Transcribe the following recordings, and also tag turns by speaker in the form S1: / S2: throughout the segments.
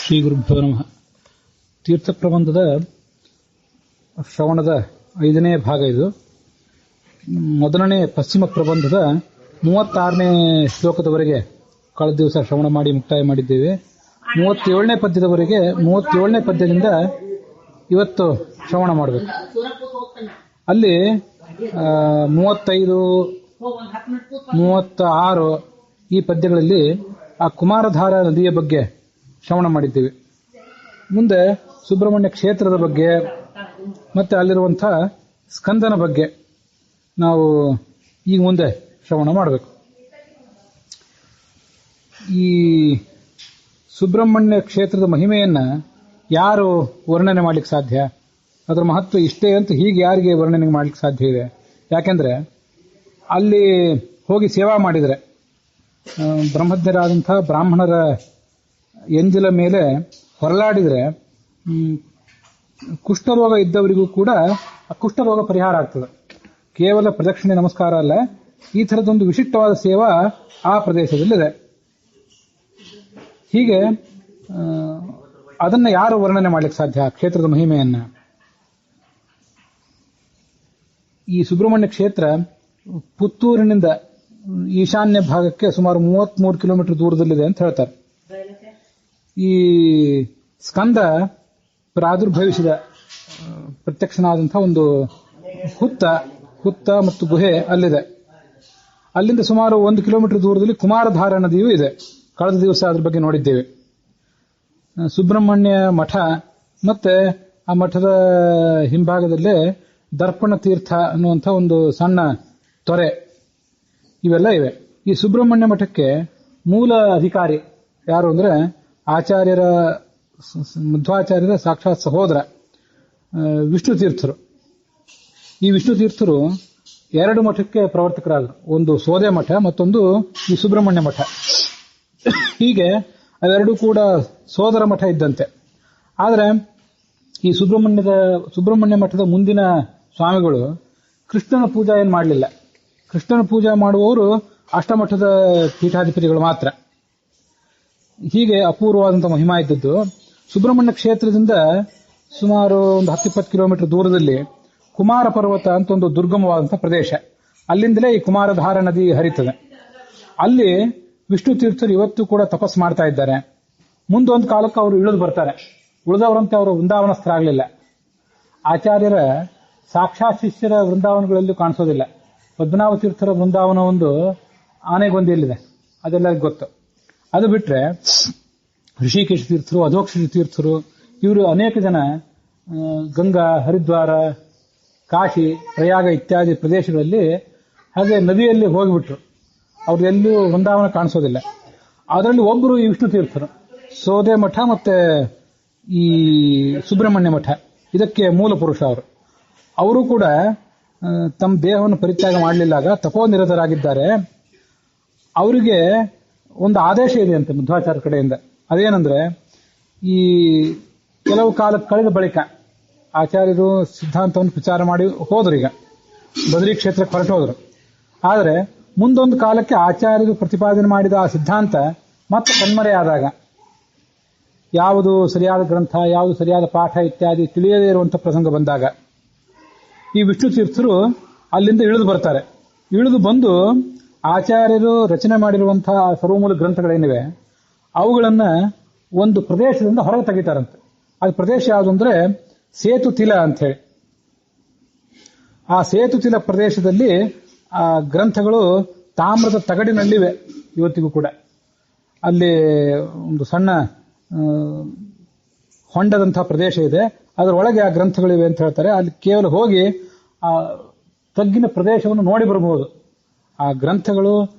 S1: ಶ್ರೀ ಗುರುಭ್ಯೋ ನಮಃ. ತೀರ್ಥ ಪ್ರಬಂಧದ ಶ್ರವಣದ 5ನೇ ಭಾಗ ಇದು. ಮೊದಲನೇ ಪಶ್ಚಿಮ ಪ್ರಬಂಧದ 36ನೇ ಶ್ಲೋಕದವರೆಗೆ ಕಳೆದ ದಿವಸ ಶ್ರವಣ ಮಾಡಿ ಮುಕ್ತಾಯ ಮಾಡಿದ್ದೇವೆ. 37ನೇ ಪದ್ಯದವರೆಗೆ 37ನೇ ಪದ್ಯದಿಂದ ಇವತ್ತು ಶ್ರವಣ ಮಾಡಬೇಕು. ಅಲ್ಲಿ 35, 36 ಈ ಪದ್ಯಗಳಲ್ಲಿ ಆ ಕುಮಾರಧಾರ ನದಿಯ ಬಗ್ಗೆ ಶ್ರವಣ ಮಾಡಿದ್ದೇವೆ. ಮುಂದೆ ಸುಬ್ರಹ್ಮಣ್ಯ ಕ್ಷೇತ್ರದ ಬಗ್ಗೆ ಮತ್ತೆ ಅಲ್ಲಿರುವಂತಹ ಸ್ಕಂದನ ಬಗ್ಗೆ ನಾವು ಈಗ ಮುಂದೆ ಶ್ರವಣ ಮಾಡಬೇಕು. ಈ ಸುಬ್ರಹ್ಮಣ್ಯ ಕ್ಷೇತ್ರದ ಮಹಿಮೆಯನ್ನ ಯಾರು ವರ್ಣನೆ ಮಾಡ್ಲಿಕ್ಕೆ ಸಾಧ್ಯ? ಅದರ ಮಹತ್ವ ಇಷ್ಟೇ ಅಂತ ಹೀಗೆ ಯಾರಿಗೆ ವರ್ಣನೆ ಮಾಡ್ಲಿಕ್ಕೆ ಸಾಧ್ಯ ಇದೆ? ಯಾಕೆಂದ್ರೆ ಅಲ್ಲಿ ಹೋಗಿ ಸೇವಾ ಮಾಡಿದರೆ ಬ್ರಹ್ಮಜ್ಞರಾದಂತಹ ಬ್ರಾಹ್ಮಣರ ಎಂಜಿಲ ಮೇಲೆ ಹೊರಲಾಡಿದರೆ ಕುಷ್ಠರೋಗ ಇದ್ದವರಿಗೂ ಕೂಡ ಆ ಕುಷ್ಠರೋಗ ಪರಿಹಾರ ಆಗ್ತದೆ. ಕೇವಲ ಪ್ರದಕ್ಷಿಣೆ ನಮಸ್ಕಾರ ಅಲ್ಲ, ಈ ಥರದೊಂದು ವಿಶಿಷ್ಟವಾದ ಸೇವಾ ಆ ಪ್ರದೇಶದಲ್ಲಿದೆ. ಹೀಗೆ ಅದನ್ನ ಯಾರು ವರ್ಣನೆ ಮಾಡ್ಲಿಕ್ಕೆ ಸಾಧ್ಯ? ಕ್ಷೇತ್ರದ ಮಹಿಮೆಯನ್ನ. ಈ ಸುಬ್ರಹ್ಮಣ್ಯ ಕ್ಷೇತ್ರ ಪುತ್ತೂರಿನಿಂದ ಈಶಾನ್ಯ ಭಾಗಕ್ಕೆ ಸುಮಾರು 33 ಕಿಲೋಮೀಟರ್ ದೂರದಲ್ಲಿದೆ ಅಂತ ಹೇಳ್ತಾರೆ. ಈ ಸ್ಕಂದ ಪ್ರಾದುರ್ಭವಿಸಿದ ಪ್ರತ್ಯಕ್ಷನಾದಂತಹ ಒಂದು ಹುತ್ತ ಮತ್ತು ಗುಹೆ ಅಲ್ಲಿದೆ. ಅಲ್ಲಿಂದ ಸುಮಾರು 1 ಕಿಲೋಮೀಟರ್ ದೂರದಲ್ಲಿ ಕುಮಾರಧಾರ ನದಿಯೂ ಇದೆ. ಕಳೆದ ದಿವಸ ಅದ್ರ ಬಗ್ಗೆ ನೋಡಿದ್ದೇವೆ. ಸುಬ್ರಹ್ಮಣ್ಯ ಮಠ ಮತ್ತೆ ಆ ಮಠದ ಹಿಂಭಾಗದಲ್ಲೇ ದರ್ಪಣ ತೀರ್ಥ ಅನ್ನುವಂಥ ಒಂದು ಸಣ್ಣ ತೊರೆ ಇವೆಲ್ಲ ಇವೆ. ಈ ಸುಬ್ರಹ್ಮಣ್ಯ ಮಠಕ್ಕೆ ಮೂಲ ಅಧಿಕಾರಿ ಯಾರು ಅಂದ್ರೆ ಮಧ್ವಾಚಾರ್ಯರ ಸಾಕ್ಷಾತ್ ಸಹೋದರ ವಿಷ್ಣು ತೀರ್ಥರು. ಈ ವಿಷ್ಣು ತೀರ್ಥರು 2 ಮಠಕ್ಕೆ ಪ್ರವರ್ತಕರಾದರು. ಒಂದು ಸೋದೆ ಮಠ, ಮತ್ತೊಂದು ಈ ಸುಬ್ರಹ್ಮಣ್ಯ ಮಠ. ಹೀಗೆ ಅವೆರಡೂ ಕೂಡ ಸೋದರ ಮಠ ಇದ್ದಂತೆ. ಆದರೆ ಈ ಸುಬ್ರಹ್ಮಣ್ಯ ಮಠದ ಮುಂದಿನ ಸ್ವಾಮಿಗಳು ಕೃಷ್ಣನ ಪೂಜಾ ಏನು ಮಾಡಲಿಲ್ಲ. ಕೃಷ್ಣನ ಪೂಜಾ ಮಾಡುವವರು ಅಷ್ಟಮಠದ ಪೀಠಾಧಿಪತಿಗಳು ಮಾತ್ರ. ಹೀಗೆ ಅಪೂರ್ವವಾದಂತಹ ಮಹಿಮಾ ಇದ್ದದ್ದು. ಸುಬ್ರಹ್ಮಣ್ಯ ಕ್ಷೇತ್ರದಿಂದ ಸುಮಾರು ಒಂದು 10-20 ಕಿಲೋಮೀಟರ್ ದೂರದಲ್ಲಿ ಕುಮಾರ ಪರ್ವತ ಅಂತ ಒಂದು ದುರ್ಗಮವಾದಂತಹ ಪ್ರದೇಶ. ಅಲ್ಲಿಂದಲೇ ಈ ಕುಮಾರಧಾರ ನದಿ ಹರಿತದೆ. ಅಲ್ಲಿ ವಿಷ್ಣು ತೀರ್ಥರು ಇವತ್ತು ಕೂಡ ತಪಸ್ಸು ಮಾಡ್ತಾ ಇದ್ದಾರೆ. ಮುಂದೊಂದು ಕಾಲಕ್ಕೆ ಅವರು ಇಳಿದು ಬರ್ತಾರೆ. ಉಳಿದವರಂತೆ ಅವರು ವೃಂದಾವನಸ್ಥರಾಗಲಿಲ್ಲ. ಆಚಾರ್ಯರ ಸಾಕ್ಷಾತ್ ಶಿಷ್ಯರ ವೃಂದಾವನಗಳಲ್ಲೂ ಕಾಣಿಸೋದಿಲ್ಲ. ಪದ್ಮನಾಭ ತೀರ್ಥರ ವೃಂದಾವನ ಒಂದು ಆನೆಗೊಂದಿಯಲ್ಲಿದೆ, ಅದೆಲ್ಲರಿಗೂ ಗೊತ್ತು. ಅದು ಬಿಟ್ರೆ ಋಷಿಕೇಶ ತೀರ್ಥರು, ಅಧೋಕ್ಷ ತೀರ್ಥರು, ಇವರು ಅನೇಕ ಜನ ಗಂಗಾ, ಹರಿದ್ವಾರ, ಕಾಶಿ, ಪ್ರಯಾಗ ಇತ್ಯಾದಿ ಪ್ರದೇಶಗಳಲ್ಲಿ ಹಾಗೆ ನದಿಯಲ್ಲಿ ಹೋಗಿಬಿಟ್ರು. ಅವ್ರೆಲ್ಲೂ ವೃಂದಾವನ ಕಾಣಿಸೋದಿಲ್ಲ. ಅದರಲ್ಲಿ ಒಬ್ಬರು ಈ ವಿಷ್ಣು ತೀರ್ಥರು. ಸೋದೆ ಮಠ ಮತ್ತೆ ಈ ಸುಬ್ರಹ್ಮಣ್ಯ ಮಠ ಇದಕ್ಕೆ ಮೂಲ ಪುರುಷ ಅವರು. ಅವರು ಕೂಡ ತಮ್ಮ ದೇಹವನ್ನು ಪರಿತ್ಯಾಗ ಮಾಡಲಿಲ್ಲಾಗ ತಪೋನಿರತರಾಗಿದ್ದಾರೆ. ಅವರಿಗೆ ಒಂದು ಆದೇಶ ಇದೆ ಅಂತೆ ಮಧ್ವಾಚಾರ್ಯ ಕಡೆಯಿಂದ. ಅದೇನಂದ್ರೆ, ಈ ಕೆಲವು ಕಾಲ ಕಳೆದ ಬಳಿಕ ಆಚಾರ್ಯರು ಸಿದ್ಧಾಂತವನ್ನು ಪ್ರಚಾರ ಮಾಡಿ ಹೋದ್ರು. ಈಗ ಬದರಿ ಕ್ಷೇತ್ರಕ್ಕೆ ಹೊರಟು ಹೋದ್ರು. ಆದರೆ ಮುಂದೊಂದು ಕಾಲಕ್ಕೆ ಆಚಾರ್ಯರು ಪ್ರತಿಪಾದನೆ ಮಾಡಿದ ಆ ಸಿದ್ಧಾಂತ ಮತ್ತೆ ಕಣ್ಮರೆಯಾದಾಗ, ಯಾವುದು ಸರಿಯಾದ ಗ್ರಂಥ, ಯಾವುದು ಸರಿಯಾದ ಪಾಠ ಇತ್ಯಾದಿ ತಿಳಿಯದೇ ಇರುವಂತಹ ಪ್ರಸಂಗ ಬಂದಾಗ ಈ ವಿಷ್ಣು ತೀರ್ಥರು ಅಲ್ಲಿಂದ ಇಳಿದು ಬರ್ತಾರೆ. ಇಳಿದು ಬಂದು ಆಚಾರ್ಯರು ರಚನೆ ಮಾಡಿರುವಂತಹ ಸರ್ವಮೂಲ ಗ್ರಂಥಗಳೇನಿವೆ ಅವುಗಳನ್ನ ಒಂದು ಪ್ರದೇಶದಿಂದ ಹೊರಗೆ ತೆಗಿತಾರಂತೆ. ಅದು ಪ್ರದೇಶ ಯಾವುದು ಅಂದ್ರೆ ಸೇತುತಿಲ ಅಂತ ಹೇಳಿ. ಆ ಸೇತುತಿಲ ಪ್ರದೇಶದಲ್ಲಿ ಆ ಗ್ರಂಥಗಳು ತಾಮ್ರದ ತಗಡಿನಲ್ಲಿವೆ ಇವತ್ತಿಗೂ ಕೂಡ. ಅಲ್ಲಿ ಒಂದು ಸಣ್ಣ ಹೊಂಡದಂತಹ ಪ್ರದೇಶ ಇದೆ, ಅದರೊಳಗೆ ಆ ಗ್ರಂಥಗಳಿವೆ ಅಂತ ಹೇಳ್ತಾರೆ. ಅಲ್ಲಿ ಕೇವಲ ಹೋಗಿ ಆ ತಗ್ಗಿನ ಪ್ರದೇಶವನ್ನು ನೋಡಿ ಬರಬಹುದು. ಆ ಗ್ರಂಥಗಳು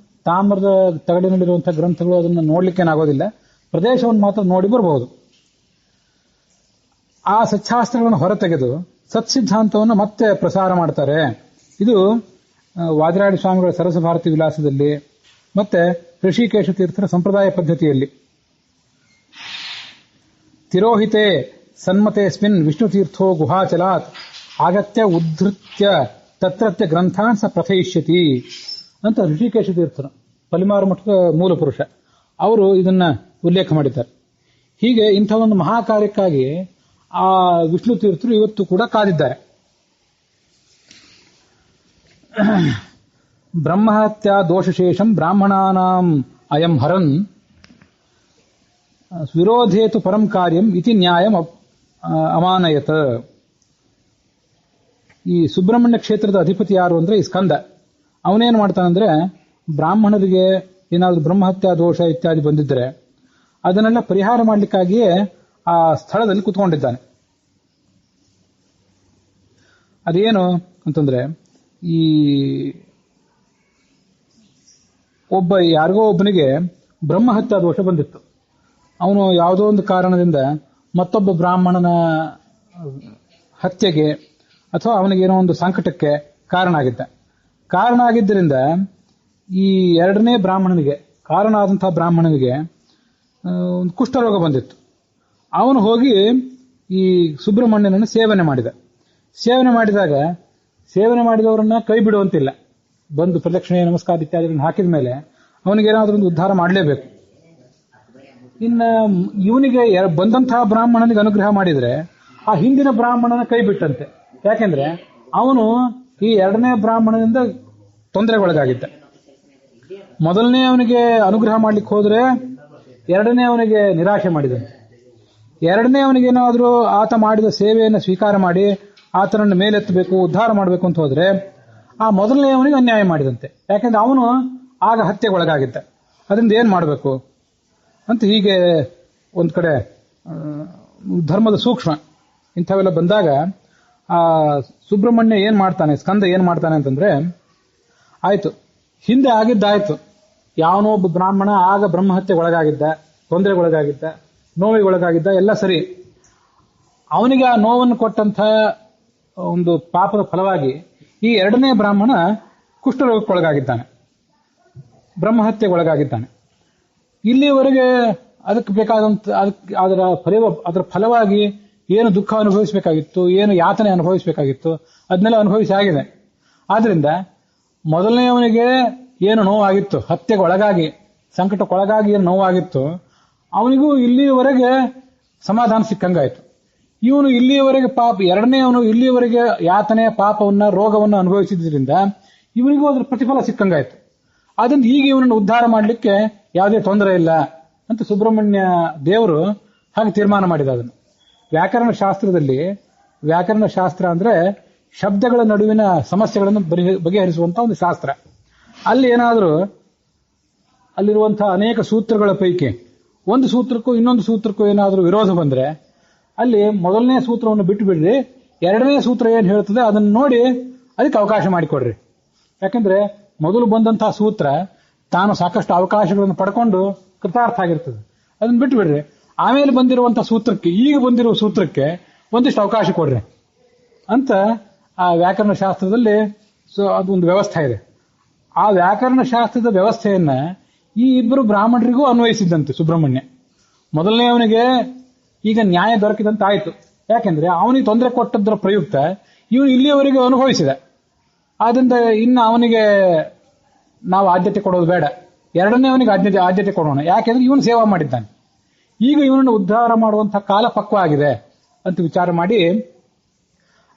S1: ತಾಮ್ರದ ತಗಡಿನಲ್ಲಿರುವಂತಹ ಗ್ರಂಥಗಳು, ಅದನ್ನು ನೋಡ್ಲಿಕ್ಕೇನಾಗೋದಿಲ್ಲ. ಪ್ರದೇಶವನ್ನು ಮಾತ್ರ ನೋಡಿ ಬರಬಹುದು. ಆ ಸಚ್ಚಾಸ್ತ್ರಗಳನ್ನು ಹೊರತೆಗೆದು ಸತ್ಸಿದ್ಧಾಂತವನ್ನು ಮತ್ತೆ ಪ್ರಸಾರ ಮಾಡ್ತಾರೆ. ಇದು ವಾದಿರಾಡಿ ಸ್ವಾಮಿಗಳ ಸರಸ ಭಾರತಿ ವಿಲಾಸದಲ್ಲಿ ಮತ್ತೆ ಋಷಿಕೇಶ ತೀರ್ಥರ ಸಂಪ್ರದಾಯ ಪದ್ಧತಿಯಲ್ಲಿ. ತಿರೋಹಿತೆ ಸನ್ಮತೆಸ್ಮಿನ್ ವಿಷ್ಣು ತೀರ್ಥೋ ಗುಹಾಚಲಾತ್ ಆಗತ್ಯ ಉದ್ಧೃತ್ಯ ತತ್ರತ್ಯ ಗ್ರಂಥಾನ್ ಸ ಪ್ರಥಯಿಷ್ಯತಿ ಅಂತ ಋಷಿಕೇಶ ತೀರ್ಥರು, ಪಲಿಮಾರು ಮಠದ ಮೂಲ ಪುರುಷ, ಅವರು ಇದನ್ನ ಉಲ್ಲೇಖ ಮಾಡಿದ್ದಾರೆ. ಹೀಗೆ ಇಂಥ ಒಂದು ಮಹಾ ಕಾರ್ಯಕ್ಕಾಗಿ ಆ ವಿಷ್ಣು ತೀರ್ಥರು ಇವತ್ತು ಕೂಡ ಕಾದಿದ್ದಾರೆ. ಬ್ರಹ್ಮಹತ್ಯಾ ದೋಷಶೇಷಂ ಬ್ರಾಹ್ಮಣಾನಾಂ ಅಯಂ ಹರನ್ ವಿರೋಧೇತು ಪರಂ ಕಾರ್ಯಂ ಇತಿ ನ್ಯಾಯಂ ಅಮಾನಯತ. ಈ ಸುಬ್ರಹ್ಮಣ್ಯ ಕ್ಷೇತ್ರದ ಅಧಿಪತಿ ಯಾರು ಅಂದ್ರೆ ಈ ಸ್ಕಂದ. ಅವನೇನ್ ಮಾಡ್ತಾನಂದ್ರೆ ಬ್ರಾಹ್ಮಣರಿಗೆ ಏನಾದ್ರೂ ಬ್ರಹ್ಮಹತ್ಯಾ ದೋಷ ಇತ್ಯಾದಿ ಬಂದಿದ್ರೆ ಅದನ್ನೆಲ್ಲ ಪರಿಹಾರ ಮಾಡಲಿಕ್ಕಾಗಿಯೇ ಆ ಸ್ಥಳದಲ್ಲಿ ಕುತ್ಕೊಂಡಿದ್ದಾನೆ. ಅದೇನು ಅಂತಂದ್ರೆ, ಈ ಯಾರಿಗೋ ಒಬ್ಬನಿಗೆ ಬ್ರಹ್ಮಹತ್ಯಾ ದೋಷ ಬಂದಿತ್ತು. ಅವನು ಯಾವುದೋ ಒಂದು ಕಾರಣದಿಂದ ಮತ್ತೊಬ್ಬ ಬ್ರಾಹ್ಮಣನ ಹತ್ಯೆಗೆ ಅಥವಾ ಅವನಿಗೇನೋ ಒಂದು ಸಂಕಟಕ್ಕೆ ಕಾರಣ ಆಗಿದ್ದರಿಂದ ಈ ಎರಡನೇ ಬ್ರಾಹ್ಮಣನಿಗೆ, ಕಾರಣ ಆದಂತಹ ಬ್ರಾಹ್ಮಣನಿಗೆ ಒಂದು ಕುಷ್ಠರೋಗ ಬಂದಿತ್ತು. ಅವನು ಹೋಗಿ ಈ ಸುಬ್ರಹ್ಮಣ್ಯನನ್ನು ಸೇವನೆ ಮಾಡಿದಾಗ ಸೇವನೆ ಮಾಡಿದವರನ್ನ ಕೈ ಬಿಡುವಂತಿಲ್ಲ. ಬಂದು ಪ್ರದಕ್ಷಿಣೆ ನಮಸ್ಕಾರ ಇತ್ಯಾದಿಗಳನ್ನು ಹಾಕಿದ ಮೇಲೆ ಅವನಿಗೇನಾದ್ರೂ ಒಂದು ಉದ್ಧಾರ ಮಾಡಲೇಬೇಕು. ಇನ್ನು ಇವನಿಗೆ ಬಂದಂತಹ ಬ್ರಾಹ್ಮಣನಿಗೆ ಅನುಗ್ರಹ ಮಾಡಿದ್ರೆ ಆ ಹಿಂದಿನ ಬ್ರಾಹ್ಮಣನ ಕೈ ಬಿಟ್ಟಂತೆ. ಯಾಕೆಂದ್ರೆ ಅವನು ಈ ಎರಡನೇ ಬ್ರಾಹ್ಮಣನಿಂದ ತೊಂದರೆಗೊಳಗಾಗಿದ್ದ. ಮೊದಲನೇ ಅವನಿಗೆ ಅನುಗ್ರಹ ಮಾಡ್ಲಿಕ್ಕೆ ಹೋದ್ರೆ ಎರಡನೇ ಅವನಿಗೆ ನಿರಾಶೆ ಮಾಡಿದಂತೆ. ಎರಡನೇ ಅವನಿಗೇನಾದ್ರೂ ಆತ ಮಾಡಿದ ಸೇವೆಯನ್ನು ಸ್ವೀಕಾರ ಮಾಡಿ ಆತನನ್ನು ಮೇಲೆತ್ತಬೇಕು, ಉದ್ಧಾರ ಮಾಡಬೇಕು ಅಂತ ಹೋದ್ರೆ ಆ ಮೊದಲನೇ ಅವನಿಗೆ ಅನ್ಯಾಯ ಮಾಡಿದಂತೆ. ಯಾಕೆಂದ್ರೆ ಅವನು ಆಗ ಹತ್ಯೆಗೊಳಗಾಗಿದ್ದ. ಅದರಿಂದ ಏನ್ ಮಾಡಬೇಕು ಅಂತ ಹೀಗೆ ಒಂದ್ ಕಡೆ ಧರ್ಮದ ಸೂಕ್ಷ್ಮ ಇಂಥವೆಲ್ಲ ಬಂದಾಗ ಆ ಸುಬ್ರಹ್ಮಣ್ಯ ಏನ್ ಮಾಡ್ತಾನೆ, ಸ್ಕಂದ ಏನ್ ಮಾಡ್ತಾನೆ ಅಂತಂದ್ರೆ, ಆಯ್ತು ಹಿಂದೆ ಆಗಿದ್ದಾಯ್ತು, ಯಾವನೋ ಒಬ್ಬ ಬ್ರಾಹ್ಮಣ ಆಗ ಬ್ರಹ್ಮಹತ್ಯೆಗೊಳಗಾಗಿದ್ದ, ತೊಂದರೆಗೊಳಗಾಗಿದ್ದ, ನೋವಿಗೊಳಗಾಗಿದ್ದ, ಎಲ್ಲ ಸರಿ. ಅವನಿಗೆ ಆ ನೋವನ್ನು ಕೊಟ್ಟಂತ ಒಂದು ಪಾಪದ ಫಲವಾಗಿ ಈ ಎರಡನೇ ಬ್ರಾಹ್ಮಣ ಕುಷ್ಠರೋಗಕ್ಕೊಳಗಾಗಿದ್ದಾನೆ, ಬ್ರಹ್ಮಹತ್ಯೆಗೊಳಗಾಗಿದ್ದಾನೆ. ಇಲ್ಲಿವರೆಗೆ ಅದಕ್ಕೆ ಬೇಕಾದಂತ ಅದರ ಫಲವಾಗಿ ಏನು ದುಃಖ ಅನುಭವಿಸಬೇಕಾಗಿತ್ತು, ಏನು ಯಾತನೆ ಅನುಭವಿಸಬೇಕಾಗಿತ್ತು, ಅದನ್ನೆಲ್ಲ ಅನುಭವಿಸಿ ಆಗಿದೆ. ಆದ್ರಿಂದ ಮೊದಲನೆಯವನಿಗೆ ಏನು ನೋವಾಗಿತ್ತು, ಹತ್ಯೆಗೊಳಗಾಗಿ ಸಂಕಟಕ್ಕೊಳಗಾಗಿ ಏನು ನೋವಾಗಿತ್ತು, ಅವನಿಗೂ ಇಲ್ಲಿಯವರೆಗೆ ಸಮಾಧಾನ ಸಿಕ್ಕಂಗಾಯ್ತು. ಇವನು ಇಲ್ಲಿಯವರೆಗೆ ಎರಡನೇವನು ಇಲ್ಲಿಯವರೆಗೆ ಯಾತನೆ, ಪಾಪವನ್ನ, ರೋಗವನ್ನು ಅನುಭವಿಸಿದ್ರಿಂದ ಇವನಿಗೂ ಅದರ ಪ್ರತಿಫಲ ಸಿಕ್ಕಂಗಾಯ್ತು. ಅದರಿಂದ ಈಗ ಇವನನ್ನು ಉದ್ಧಾರ ಮಾಡಲಿಕ್ಕೆ ಯಾವುದೇ ತೊಂದರೆ ಇಲ್ಲ ಅಂತ ಸುಬ್ರಹ್ಮಣ್ಯ ದೇವರು ಹಾಗೆ ತೀರ್ಮಾನ ಮಾಡಿದ. ಅದನ್ನು ವ್ಯಾಕರಣ ಶಾಸ್ತ್ರದಲ್ಲಿ, ವ್ಯಾಕರಣ ಶಾಸ್ತ್ರ ಅಂದ್ರೆ ಶಬ್ದಗಳ ನಡುವಿನ ಸಮಸ್ಯೆಗಳನ್ನು ಬಗೆಹರಿಸುವಂತ ಒಂದು ಶಾಸ್ತ್ರ. ಅಲ್ಲಿ ಏನಾದರೂ ಅಲ್ಲಿರುವಂತಹ ಅನೇಕ ಸೂತ್ರಗಳ ಪೈಕಿ ಒಂದು ಸೂತ್ರಕ್ಕೂ ಇನ್ನೊಂದು ಸೂತ್ರಕ್ಕೂ ಏನಾದರೂ ವಿರೋಧ ಬಂದ್ರೆ ಅಲ್ಲಿ ಮೊದಲನೇ ಸೂತ್ರವನ್ನು ಬಿಟ್ಟು ಬಿಡ್ರಿ, ಎರಡನೇ ಸೂತ್ರ ಏನ್ ಹೇಳ್ತದೆ ಅದನ್ನು ನೋಡಿ ಅದಕ್ಕೆ ಅವಕಾಶ ಮಾಡಿಕೊಡ್ರಿ. ಯಾಕಂದ್ರೆ ಮೊದಲು ಬಂದಂತಹ ಸೂತ್ರ ತಾನು ಸಾಕಷ್ಟು ಅವಕಾಶಗಳನ್ನು ಪಡ್ಕೊಂಡು ಕೃತಾರ್ಥ ಆಗಿರ್ತದೆ, ಅದನ್ನ ಬಿಟ್ಟು ಬಿಡ್ರಿ. ಆಮೇಲೆ ಬಂದಿರುವಂತಹ ಸೂತ್ರಕ್ಕೆ, ಈಗ ಬಂದಿರುವ ಸೂತ್ರಕ್ಕೆ ಒಂದಿಷ್ಟು ಅವಕಾಶ ಕೊಡ್ರಿ ಅಂತ ಆ ವ್ಯಾಕರಣ ಶಾಸ್ತ್ರದಲ್ಲಿ ಅದೊಂದು ವ್ಯವಸ್ಥೆ ಇದೆ. ಆ ವ್ಯಾಕರಣ ಶಾಸ್ತ್ರದ ವ್ಯವಸ್ಥೆಯನ್ನ ಈ ಇಬ್ಬರು ಬ್ರಾಹ್ಮಣರಿಗೂ ಅನ್ವಯಿಸಿದ್ದಂತೆ ಸುಬ್ರಹ್ಮಣ್ಯ. ಮೊದಲನೆಯವನಿಗೆ ಈಗ ನ್ಯಾಯ ದೊರಕಿದಂತ ಆಯ್ತು. ಯಾಕೆಂದ್ರೆ ಅವನಿಗೆ ತೊಂದರೆ ಕೊಟ್ಟದ್ರ ಪ್ರಯುಕ್ತ ಇವನು ಇಲ್ಲಿಯವರೆಗೆ ಅನುಭವಿಸಿದ. ಆದ್ರಿಂದ ಇನ್ನು ಅವನಿಗೆ ನಾವು ಆದ್ಯತೆ ಕೊಡೋದು ಬೇಡ, ಎರಡನೇ ಅವನಿಗೆ ಆದ್ಯತೆ ಕೊಡೋಣ. ಯಾಕೆಂದ್ರೆ ಇವನು ಸೇವಾ ಮಾಡಿದ್ದಾನೆ, ಈಗ ಇವನನ್ನು ಉದ್ಧಾರ ಮಾಡುವಂತಹ ಕಾಲ ಪಕ್ವ ಆಗಿದೆ ಅಂತ ವಿಚಾರ ಮಾಡಿ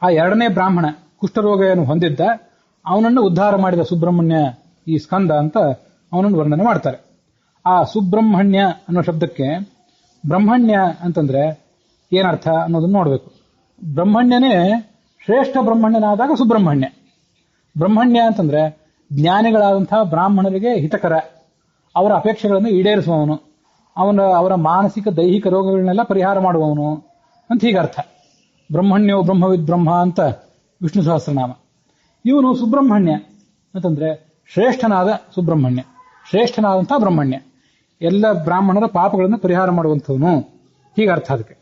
S1: ಆ ಎರಡನೇ ಬ್ರಾಹ್ಮಣ ಕುಷ್ಠರೋಗವನ್ನು ಹೊಂದಿದ್ದ ಅವನನ್ನು ಉದ್ಧಾರ ಮಾಡಿದ ಸುಬ್ರಹ್ಮಣ್ಯ ಈ ಸ್ಕಂದ ಅಂತ ಅವನನ್ನು ವರ್ಣನೆ ಮಾಡ್ತಾರೆ. ಆ ಸುಬ್ರಹ್ಮಣ್ಯ ಅನ್ನೋ ಶಬ್ದಕ್ಕೆ ಬ್ರಹ್ಮಣ್ಯ ಅಂತಂದ್ರೆ ಏನರ್ಥ ಅನ್ನೋದನ್ನ ನೋಡ್ಬೇಕು. ಬ್ರಹ್ಮಣ್ಯನೇ ಶ್ರೇಷ್ಠ ಬ್ರಹ್ಮಣ್ಯನಾದಾಗ ಸುಬ್ರಹ್ಮಣ್ಯ. ಬ್ರಹ್ಮಣ್ಯ ಅಂತಂದ್ರೆ ಜ್ಞಾನಿಗಳಾದಂತಹ ಬ್ರಾಹ್ಮಣರಿಗೆ ಹಿತಕರ, ಅವರ ಅಪೇಕ್ಷೆಗಳನ್ನು ಈಡೇರಿಸುವವನು, ಅವರ ಮಾನಸಿಕ ದೈಹಿಕ ರೋಗಗಳನ್ನೆಲ್ಲ ಪರಿಹಾರ ಮಾಡುವವನು ಅಂತ ಹೀಗರ್ಥ. ಬ್ರಹ್ಮಣ್ಯೋ ಬ್ರಹ್ಮವಿದ್ ಬ್ರಹ್ಮ ಅಂತ ವಿಷ್ಣು ಸಹಸ್ರನಾಮ. ಇವನು ಸುಬ್ರಹ್ಮಣ್ಯ ಅಂತಂದ್ರೆ ಶ್ರೇಷ್ಠನಾದ ಸುಬ್ರಹ್ಮಣ್ಯ, ಶ್ರೇಷ್ಠನಾದಂತಹ ಬ್ರಹ್ಮಣ್ಯ, ಎಲ್ಲ ಬ್ರಾಹ್ಮಣರ ಪಾಪಗಳನ್ನು ಪರಿಹಾರ ಮಾಡುವಂಥವನು, ಹೀಗರ್ಥ ಅದಕ್ಕೆ.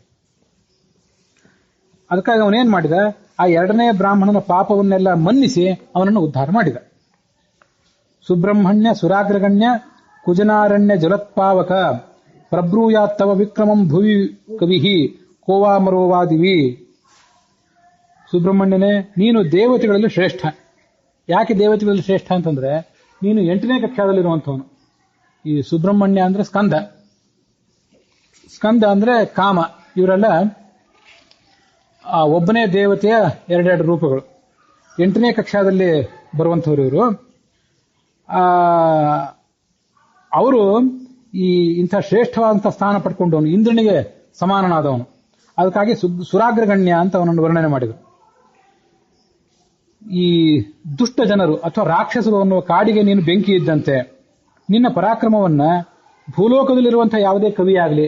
S1: ಅದಕ್ಕಾಗಿ ಅವನೇನ್ ಮಾಡಿದ, ಆ ಎರಡನೇ ಬ್ರಾಹ್ಮಣನ ಪಾಪವನ್ನೆಲ್ಲ ಮನ್ನಿಸಿ ಅವನನ್ನು ಉದ್ಧಾರ ಮಾಡಿದ. ಸುಬ್ರಹ್ಮಣ್ಯ ಸುರಾಗ್ರಗಣ್ಯ ಕುಜನಾರಣ್ಯ ಜಲತ್ಪಾವಕ ಪ್ರಬ್ರೂಯಾತ್ತವ ವಿಕ್ರಮಂ ಭುವಿ ಕವಿಹಿ ಕೋವಾಮರೋವಾದಿವಿ. ಸುಬ್ರಹ್ಮಣ್ಯನೇ, ನೀನು ದೇವತೆಗಳಲ್ಲಿ ಶ್ರೇಷ್ಠ. ಯಾಕೆ ದೇವತೆಗಳಲ್ಲಿ ಶ್ರೇಷ್ಠ ಅಂತಂದ್ರೆ ನೀನು 8ನೇ ಕಕ್ಷಾದಲ್ಲಿರುವಂಥವನು. ಈ ಸುಬ್ರಹ್ಮಣ್ಯ ಅಂದ್ರೆ ಸ್ಕಂದ. ಸ್ಕಂದ ಅಂದ್ರೆ ಕಾಮ. ಇವರೆಲ್ಲ ಒಬ್ಬನೇ ದೇವತೆಯ ಎರಡೆರಡು ರೂಪಗಳು. 8ನೇ ಕಕ್ಷಾದಲ್ಲಿ ಬರುವಂಥವ್ರು ಇವರು. ಅವರು ಇಂಥ ಶ್ರೇಷ್ಠವಾದಂಥ ಸ್ಥಾನ ಪಡ್ಕೊಂಡವನು, ಇಂದ್ರನಿಗೆ ಸಮಾನನಾದವನು. ಅದಕ್ಕಾಗಿ ಸುರಾಗ್ರಗಣ್ಯ ಅಂತ ಅವನನ್ನು ವರ್ಣನೆ ಮಾಡಿದರು. ಈ ದುಷ್ಟ ಜನರು ಅಥವಾ ರಾಕ್ಷಸರು ಅನ್ನುವ ಕಾಡಿಗೆ ನೀನು ಬೆಂಕಿ ಇದ್ದಂತೆ. ನಿನ್ನ ಪರಾಕ್ರಮವನ್ನ ಭೂಲೋಕದಲ್ಲಿರುವಂತಹ ಯಾವುದೇ ಕವಿಯಾಗಲಿ,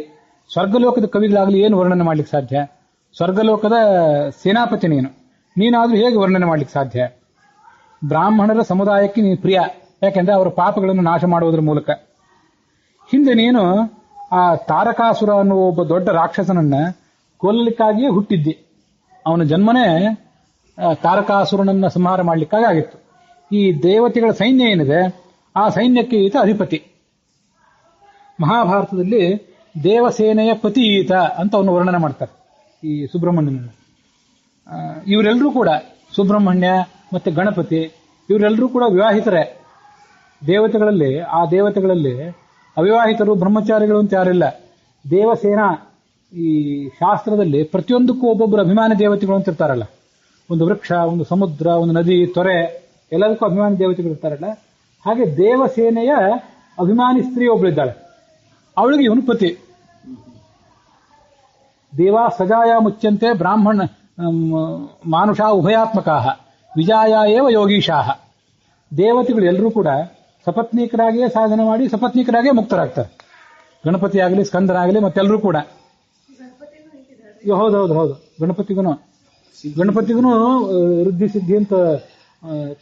S1: ಸ್ವರ್ಗಲೋಕದ ಕವಿಗಳಾಗಲಿ ಏನು ವರ್ಣನೆ ಮಾಡ್ಲಿಕ್ಕೆ ಸಾಧ್ಯ? ಸ್ವರ್ಗಲೋಕದ ಸೇನಾಪತಿ ನೀನಾದ್ರೂ ಹೇಗೆ ವರ್ಣನೆ ಮಾಡ್ಲಿಕ್ಕೆ ಸಾಧ್ಯ? ಬ್ರಾಹ್ಮಣರ ಸಮುದಾಯಕ್ಕೆ ನೀನು ಪ್ರಿಯ, ಯಾಕೆಂದ್ರೆ ಅವರ ಪಾಪಗಳನ್ನು ನಾಶ ಮಾಡುವುದರ ಮೂಲಕ. ಹಿಂದೆ ನೀನು ಆ ತಾರಕಾಸುರ ಅನ್ನುವ ಒಬ್ಬ ದೊಡ್ಡ ರಾಕ್ಷಸನನ್ನ ಕೊಲ್ಲಲಿಕ್ಕಾಗಿಯೇ ಹುಟ್ಟಿದ್ದಿ. ಅವನ ಜನ್ಮನೇ ತಾರಕಾಸುರನನ್ನ ಸಂಹಾರ ಮಾಡ್ಲಿಕ್ಕಾಗಿ ಆಗಿತ್ತು. ಈ ದೇವತೆಗಳ ಸೈನ್ಯ ಏನಿದೆ, ಆ ಸೈನ್ಯಕ್ಕೆ ಈತ ಅಧಿಪತಿ. ಮಹಾಭಾರತದಲ್ಲಿ ದೇವಸೇನೆಯ ಪತಿ ಈತ ಅಂತ ಅವನು ವರ್ಣನೆ ಮಾಡ್ತಾರೆ ಈ ಸುಬ್ರಹ್ಮಣ್ಯನ. ಇವರೆಲ್ಲರೂ ಕೂಡ ಸುಬ್ರಹ್ಮಣ್ಯ ಮತ್ತೆ ಗಣಪತಿ ಇವರೆಲ್ಲರೂ ಕೂಡ ವಿವಾಹಿತರೇ. ಆ ದೇವತೆಗಳಲ್ಲಿ ಅವಿವಾಹಿತರು ಬ್ರಹ್ಮಚಾರಿಗಳು ಅಂತ ಯಾರಿಲ್ಲ. ದೇವಸೇನಾ ಈ ಶಾಸ್ತ್ರದಲ್ಲಿ ಪ್ರತಿಯೊಂದಕ್ಕೂ ಒಬ್ಬೊಬ್ಬರು ಅಭಿಮಾನಿ ದೇವತೆಗಳು ಅಂತ ಇರ್ತಾರಲ್ಲ. ಒಂದು ವೃಕ್ಷ, ಒಂದು ಸಮುದ್ರ, ಒಂದು ನದಿ, ತೊರೆ, ಎಲ್ಲದಕ್ಕೂ ಅಭಿಮಾನಿ ದೇವತೆಗಳು ಇರ್ತಾರಲ್ಲ. ಹಾಗೆ ದೇವಸೇನೆಯ ಅಭಿಮಾನಿ ಸ್ತ್ರೀ ಒಬ್ಬಳಿದ್ದಾಳೆ, ಅವಳಿಗೆ ಇವನು ಪತಿ. ದೇವಾ ಸಜಾಯ ಮುಚ್ಯಂತೆ ಬ್ರಾಹ್ಮಣ ಮಾನುಷ ಉಭಯಾತ್ಮಕಾ ವಿಜಾಯ ಏವ ಯೋಗೀಶಾಹ. ದೇವತೆಗಳು ಎಲ್ಲರೂ ಕೂಡ ಸಪತ್ನೀಕರಾಗಿಯೇ ಸಾಧನೆ ಮಾಡಿ ಸಪತ್ನೀಕರಾಗಿಯೇ ಮುಕ್ತರಾಗ್ತಾರೆ. ಗಣಪತಿ ಆಗಲಿ, ಸ್ಕಂದನಾಗಲಿ, ಮತ್ತೆಲ್ಲರೂ ಕೂಡ. ಹೌದು, ಗಣಪತಿಗೂ ವೃದ್ಧಿ ಸಿದ್ಧಿ ಅಂತ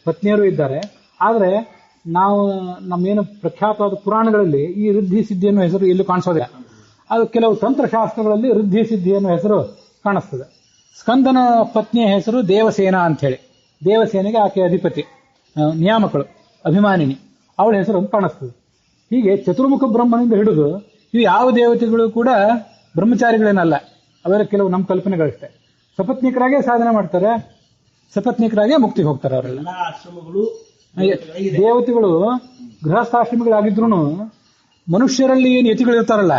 S1: ಪತ್ನಿಯರು ಇದ್ದಾರೆ. ಆದರೆ ನಾವು ನಮ್ಮೇನು ಪ್ರಖ್ಯಾತವಾದ ಪುರಾಣಗಳಲ್ಲಿ ಈ ವೃದ್ಧಿ ಸಿದ್ಧಿ ಅನ್ನೋ ಹೆಸರು ಎಲ್ಲೂ ಕಾಣಿಸೋದಿಲ್ಲ. ಅದು ಕೆಲವು ತಂತ್ರಶಾಸ್ತ್ರಗಳಲ್ಲಿ ವೃದ್ಧಿ ಸಿದ್ಧಿ ಅನ್ನೋ ಹೆಸರು ಕಾಣಿಸ್ತದೆ. ಸ್ಕಂದನ ಪತ್ನಿಯ ಹೆಸರು ದೇವಸೇನಾ ಅಂತ ಹೇಳಿ. ದೇವಸೇನೆಗೆ ಆಕೆ ಅಧಿಪತಿ, ನಿಯಾಮಕಳು, ಅಭಿಮಾನಿನಿ, ಅವಳ ಹೆಸರು ಅಂತ ಕಾಣಿಸ್ತದೆ. ಹೀಗೆ ಚತುರ್ಮುಖ ಬ್ರಹ್ಮನಿಂದ ಹಿಡಿದು ಇವು ಯಾವ ದೇವತೆಗಳು ಕೂಡ ಬ್ರಹ್ಮಚಾರಿಗಳೇನಲ್ಲ. ಅವೆಲ್ಲ ಕೆಲವು ನಮ್ಮ ಕಲ್ಪನೆಗಳಷ್ಟೇ. ಸಪತ್ನಿಕರಾಗೇ ಸಾಧನೆ ಮಾಡ್ತಾರೆ, ಸಪತ್ನಿಕರಾಗೇ ಮುಕ್ತಿಗೆ ಹೋಗ್ತಾರೆ. ಅವರೆಲ್ಲ ದೇವತೆಗಳು ಗೃಹಸ್ಥಾಶ್ರಮಿಗಳಾಗಿದ್ರು ಮನುಷ್ಯರಲ್ಲಿ ಏನು ಯತಿಗಳು ಇರ್ತಾರಲ್ಲ,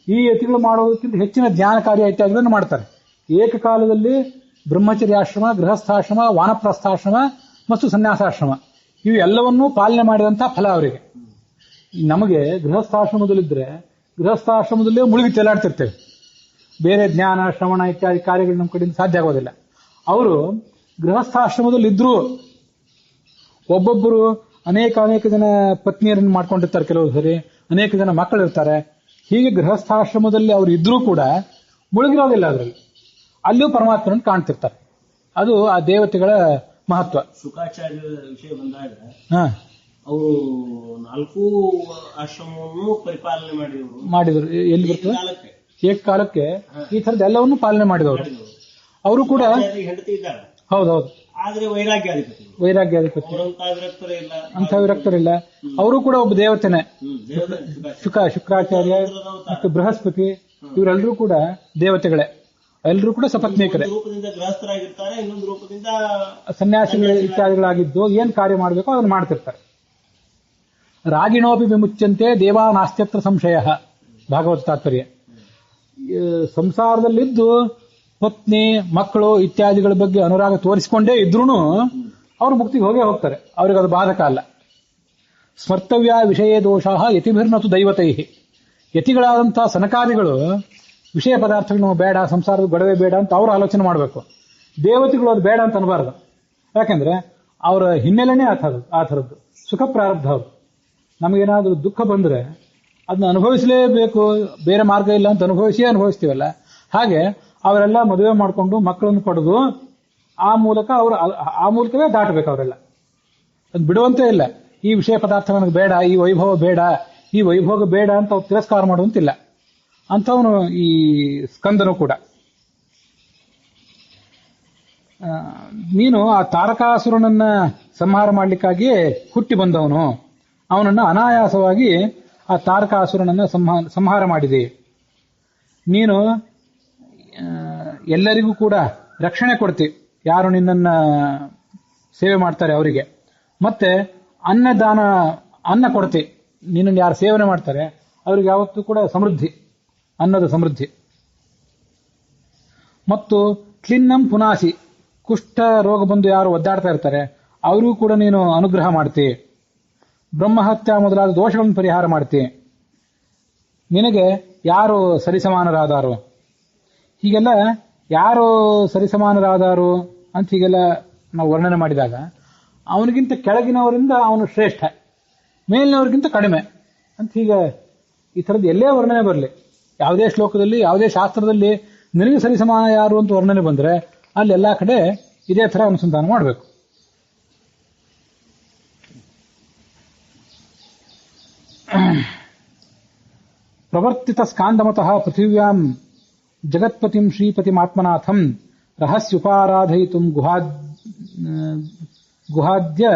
S1: ಈ ಯತಿಗಳು ಮಾಡೋದಕ್ಕಿಂತ ಹೆಚ್ಚಿನ ಜ್ಞಾನ ಕಾರ್ಯ ಇತ್ಯಾದಿಗಳನ್ನು ಮಾಡ್ತಾರೆ. ಏಕಕಾಲದಲ್ಲಿ ಬ್ರಹ್ಮಚರ್ಯಾಶ್ರಮ, ಗೃಹಸ್ಥಾಶ್ರಮ, ವಾನಪ್ರಸ್ಥಾಶ್ರಮ ಮತ್ತು ಸನ್ಯಾಸಾಶ್ರಮ ಇವು ಎಲ್ಲವನ್ನೂ ಪಾಲನೆ ಮಾಡಿದಂತಹ ಫಲ ಅವರಿಗೆ. ನಮಗೆ ಗೃಹಸ್ಥಾಶ್ರಮದಲ್ಲಿದ್ರೆ ಗೃಹಸ್ಥಾಶ್ರಮದಲ್ಲೇ ಮುಳುಗಿ ತೇಲಾಡ್ತಿರ್ತೇವೆ. ಬೇರೆ ಜ್ಞಾನ, ಶ್ರವಣ ಇತ್ಯಾದಿ ಕಾರ್ಯಗಳು ನಮ್ಮ ಕಡೆಯಿಂದ ಸಾಧ್ಯ ಆಗೋದಿಲ್ಲ. ಅವರು ಗೃಹಸ್ಥಾಶ್ರಮದಲ್ಲಿದ್ದರೂ ಒಬ್ಬೊಬ್ಬರು ಅನೇಕ ಜನ ಪತ್ನಿಯರನ್ನು ಮಾಡ್ಕೊಂಡಿರ್ತಾರೆ, ಕೆಲವು ಸರಿ ಅನೇಕ ಜನ ಮಕ್ಕಳಿರ್ತಾರೆ. ಹೀಗೆ ಗೃಹಸ್ಥಾಶ್ರಮದಲ್ಲಿ ಅವರು ಇದ್ರೂ ಕೂಡ ಮುಳುಗಿರೋದಿಲ್ಲ. ಅದರಲ್ಲಿ ಅಲ್ಲಿಯೂ ಪರಮಾತ್ಮನನ್ನು ಕಾಣ್ತಿರ್ತಾರೆ. ಅದು ಆ ದೇವತೆಗಳ ಮಹತ್ವ.
S2: ಶುಕಾಚಾರ್ಯ ವಿಷಯ ಬಂದಾಗ ಅವರು 4 ಆಶ್ರಮವನ್ನು ಪರಿಪಾಲನೆ ಮಾಡಿದ್ರು.
S1: ಎಲ್ಲಿ ಬರ್ತದೆ? ಏಕಕಾಲಕ್ಕೆ ಈ ತರದ ಎಲ್ಲವನ್ನೂ ಪಾಲನೆ ಮಾಡಿದವರು. ಅವರು ಕೂಡ
S2: ಹೆಂಡತಿ ಇದ್ದಾರೆ.
S1: ಹೌದೌದು.
S2: ಆದ್ರೆ ವೈರಾಗ್ಯಾಧಿಪತಿ
S1: ಅಂತ ವಿರಕ್ತರಿಲ್ಲ. ಅವರು ಕೂಡ ಒಬ್ಬ ದೇವತೆನೆ. ಶುಕ್ರಾಚಾರ್ಯ ಮತ್ತು ಬೃಹಸ್ಪತಿ ಇವರೆಲ್ಲರೂ ಕೂಡ ದೇವತೆಗಳೇ. ಎಲ್ಲರೂ ಕೂಡ ಸಪತ್ನೀಕರೇ.
S2: ರೂಪದಿಂದ ಗೃಹಸ್ಥರಾಗಿರ್ತಾರೆ, ಇನ್ನೊಂದು ರೂಪದಿಂದ
S1: ಸನ್ಯಾಸಿಗಳು ಇತ್ಯಾದಿಗಳಾಗಿದ್ದು ಏನ್ ಕಾರ್ಯ ಮಾಡಬೇಕೋ ಅದನ್ನು ಮಾಡ್ತಿರ್ತಾರೆ. ರಾಗಿಣೋಪಿ ವಿಮುಚ್ಯಂತೆ ದೇವಾ ನಾಸ್ತ್ಯತ್ರ ಸಂಶಯ. ಭಾಗವತ ತಾತ್ಪರ್ಯ. ಸಂಸಾರದಲ್ಲಿದ್ದು ಪತ್ನಿ, ಮಕ್ಕಳು ಇತ್ಯಾದಿಗಳ ಬಗ್ಗೆ ಅನುರಾಗ ತೋರಿಸಿಕೊಂಡೇ ಇದ್ರೂ ಅವರು ಮುಕ್ತಿಗೆ ಹೋಗೇ ಹೋಗ್ತಾರೆ. ಅವ್ರಿಗೆ ಅದು ಬಾಧಕ ಅಲ್ಲ. ಸ್ಮರ್ತವ್ಯ ವಿಷಯ ದೋಷಾಹ ಯತಿಭಿರ್ನತು ದೈವತೈ. ಯತಿಗಳಾದಂತಹ ಸನಕಾದಿಗಳು ವಿಷಯ ಪದಾರ್ಥಗಳು ಬೇಡ, ಸಂಸಾರದ ಗೊಡವೆ ಬೇಡ ಅಂತ ಅವರು ಆಲೋಚನೆ ಮಾಡಬೇಕು. ದೇವತೆಗಳು ಅದು ಬೇಡ ಅಂತ ಅನ್ಬಾರ್ದು. ಯಾಕೆಂದ್ರೆ ಅವರ ಹಿನ್ನೆಲೆನೇ ಆ ಥರದ್ದು ಸುಖ ಪ್ರಾರಬ್ಧ. ಅವರು ನಮಗೇನಾದ್ರೂ ದುಃಖ ಬಂದ್ರೆ ಅದನ್ನ ಅನುಭವಿಸಲೇಬೇಕು, ಬೇರೆ ಮಾರ್ಗ ಇಲ್ಲ ಅಂತ ಅನುಭವಿಸ್ತೀವಲ್ಲ. ಹಾಗೆ ಅವರೆಲ್ಲ ಮದುವೆ ಮಾಡಿಕೊಂಡು ಮಕ್ಕಳನ್ನು ಪಡೆದು ಆ ಮೂಲಕವೇ ದಾಟಬೇಕು. ಅವರೆಲ್ಲ ಅದು ಬಿಡುವಂತೆ ಇಲ್ಲ. ಈ ವಿಷಯ ಪದಾರ್ಥ ನನಗೆ ಬೇಡ, ಈ ವೈಭವ ಬೇಡ, ಈ ವೈಭೋಗ ಬೇಡ ಅಂತ ಅವ್ರು ತಿರಸ್ಕಾರ ಮಾಡುವಂತಿಲ್ಲ. ಅಂಥವನು ಈ ಸ್ಕಂದನು ಕೂಡ. ನೀನು ಆ ತಾರಕಾಸುರನನ್ನ ಸಂಹಾರ ಮಾಡಲಿಕ್ಕಾಗಿಯೇ ಹುಟ್ಟಿ ಬಂದವನು. ಅವನನ್ನು ಅನಾಯಾಸವಾಗಿ ಆ ತಾರಕಾಸುರನನ್ನ ಸಂಹಾರ ಮಾಡಿದೆ. ನೀನು ಎಲ್ಲರಿಗೂ ಕೂಡ ರಕ್ಷಣೆ ಕೊಡ್ತಿ, ಯಾರು ನಿನ್ನನ್ನ ಸೇವೆ ಮಾಡ್ತಾರೆ ಅವರಿಗೆ. ಮತ್ತೆ ಅನ್ನ ಕೊಡ್ತಿ, ನಿನ್ನನ್ನು ಯಾರು ಸೇವನೆ ಮಾಡ್ತಾರೆ ಅವರಿಗೆ ಯಾವತ್ತೂ ಕೂಡ ಸಮೃದ್ಧಿ. ಅನ್ನದ ಸಮೃದ್ಧಿ. ಮತ್ತು ಕ್ಲಿನ್ನಂ ಪುನಾಸಿ, ಕುಷ್ಠ ರೋಗ ಬಂದು ಯಾರು ಒದ್ದಾಡ್ತಾ ಇರ್ತಾರೆ ಅವರಿಗೂ ಕೂಡ ನೀನು ಅನುಗ್ರಹ ಮಾಡ್ತಿ. ಬ್ರಹ್ಮಹತ್ಯ ಮೊದಲಾದ ದೋಷಗಳನ್ನು ಪರಿಹಾರ ಮಾಡ್ತಿ. ನಿನಗೆ ಯಾರು ಸರಿಸಮಾನರಾದಾರು, ಹೀಗೆಲ್ಲ ಯಾರು ಸರಿಸಮಾನರಾದಾರು ಅಂತ ಹೀಗೆಲ್ಲ ನಾವು ವರ್ಣನೆ ಮಾಡಿದಾಗ ಅವನಿಗಿಂತ ಕೆಳಗಿನವರಿಂದ ಅವನು ಶ್ರೇಷ್ಠ, ಮೇಲಿನವರಿಗಿಂತ ಕಡಿಮೆ ಅಂತ ಹೀಗೆ ಈ ಥರದ್ದು ಎಲ್ಲೇ ವರ್ಣನೆ ಬರಲಿ, ಯಾವುದೇ ಶ್ಲೋಕದಲ್ಲಿ ಯಾವುದೇ ಶಾಸ್ತ್ರದಲ್ಲಿ ನಿನಗೆ ಸರಿಸಮಾನ ಯಾರು ಅಂತ ವರ್ಣನೆ ಬಂದರೆ ಅಲ್ಲಿ ಎಲ್ಲ ಕಡೆ ಇದೇ ಥರ ಅನುಸಂಧಾನ ಮಾಡಬೇಕು. ಪ್ರವರ್ತಿತ ಸ್ಕಾಂದಮತಃ ಪೃಥಿವ್ಯಾಂ ಜಗತ್ಪತಿಂ ಶ್ರೀಪತಿಮಾತ್ಮನಾಥಂ ರಹಸ್ಯುಪಾರಾಧಯಿತು ಗುಹಾದ್ಯ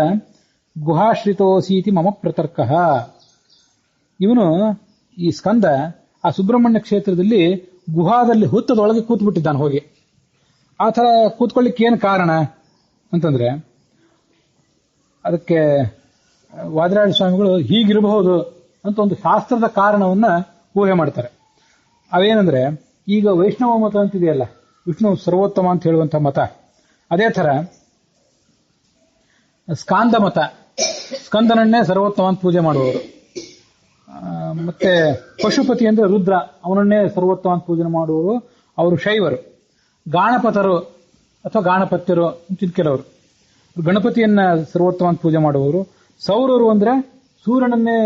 S1: ಗುಹಾಶ್ರಿತೋಸೀತಿ ಮಮ ಪ್ರತರ್ಕ. ಇವನು ಈ ಸ್ಕಂದ ಆ ಸುಬ್ರಹ್ಮಣ್ಯ ಕ್ಷೇತ್ರದಲ್ಲಿ ಗುಹಾದಲ್ಲಿ ಹುತ್ತದೊಳಗೆ ಕೂತ್ಬಿಟ್ಟಿದ್ದಾನೆ ಹೋಗಿ. ಆ ಥರ ಕೂತ್ಕೊಳ್ಳಿಕ್ಕೆ ಏನು ಕಾರಣ ಅಂತಂದ್ರೆ ಅದಕ್ಕೆ ವಾದಿರಾಜ ಸ್ವಾಮಿಗಳು ಹೀಗಿರಬಹುದು ಅಂತ ಒಂದು ಶಾಸ್ತ್ರದ ಕಾರಣವನ್ನ ಊಹೆ ಮಾಡ್ತಾರೆ. ಅವೇನಂದ್ರೆ ಈಗ ವೈಷ್ಣವ ಮತ ಅಂತಿದೆಯಲ್ಲ, ವಿಷ್ಣು ಸರ್ವೋತ್ತಮ ಅಂತ ಹೇಳುವಂಥ ಮತ, ಅದೇ ಥರ ಸ್ಕಾಂದ ಮತ, ಸ್ಕಂದನನ್ನೇ ಸರ್ವೋತ್ತಮ ಅಂತ ಪೂಜೆ ಮಾಡುವವರು. ಮತ್ತೆ ಪಶುಪತಿ ಅಂದ್ರೆ ರುದ್ರ, ಅವನನ್ನೇ ಸರ್ವೋತ್ತಮ ಅಂತ ಪೂಜೆ ಮಾಡುವವರು ಅವರು ಶೈವರು. ಗಾಣಪತರು ಅಥವಾ ಗಾಣಪತ್ಯರು ಕೆಲವರು ಗಣಪತಿಯನ್ನ ಸರ್ವೋತ್ತಮ ಅಂತ ಪೂಜೆ ಮಾಡುವವರು. ಸೌರರು ಅಂದ್ರೆ ಸೂರ್ಯನನ್ನೇ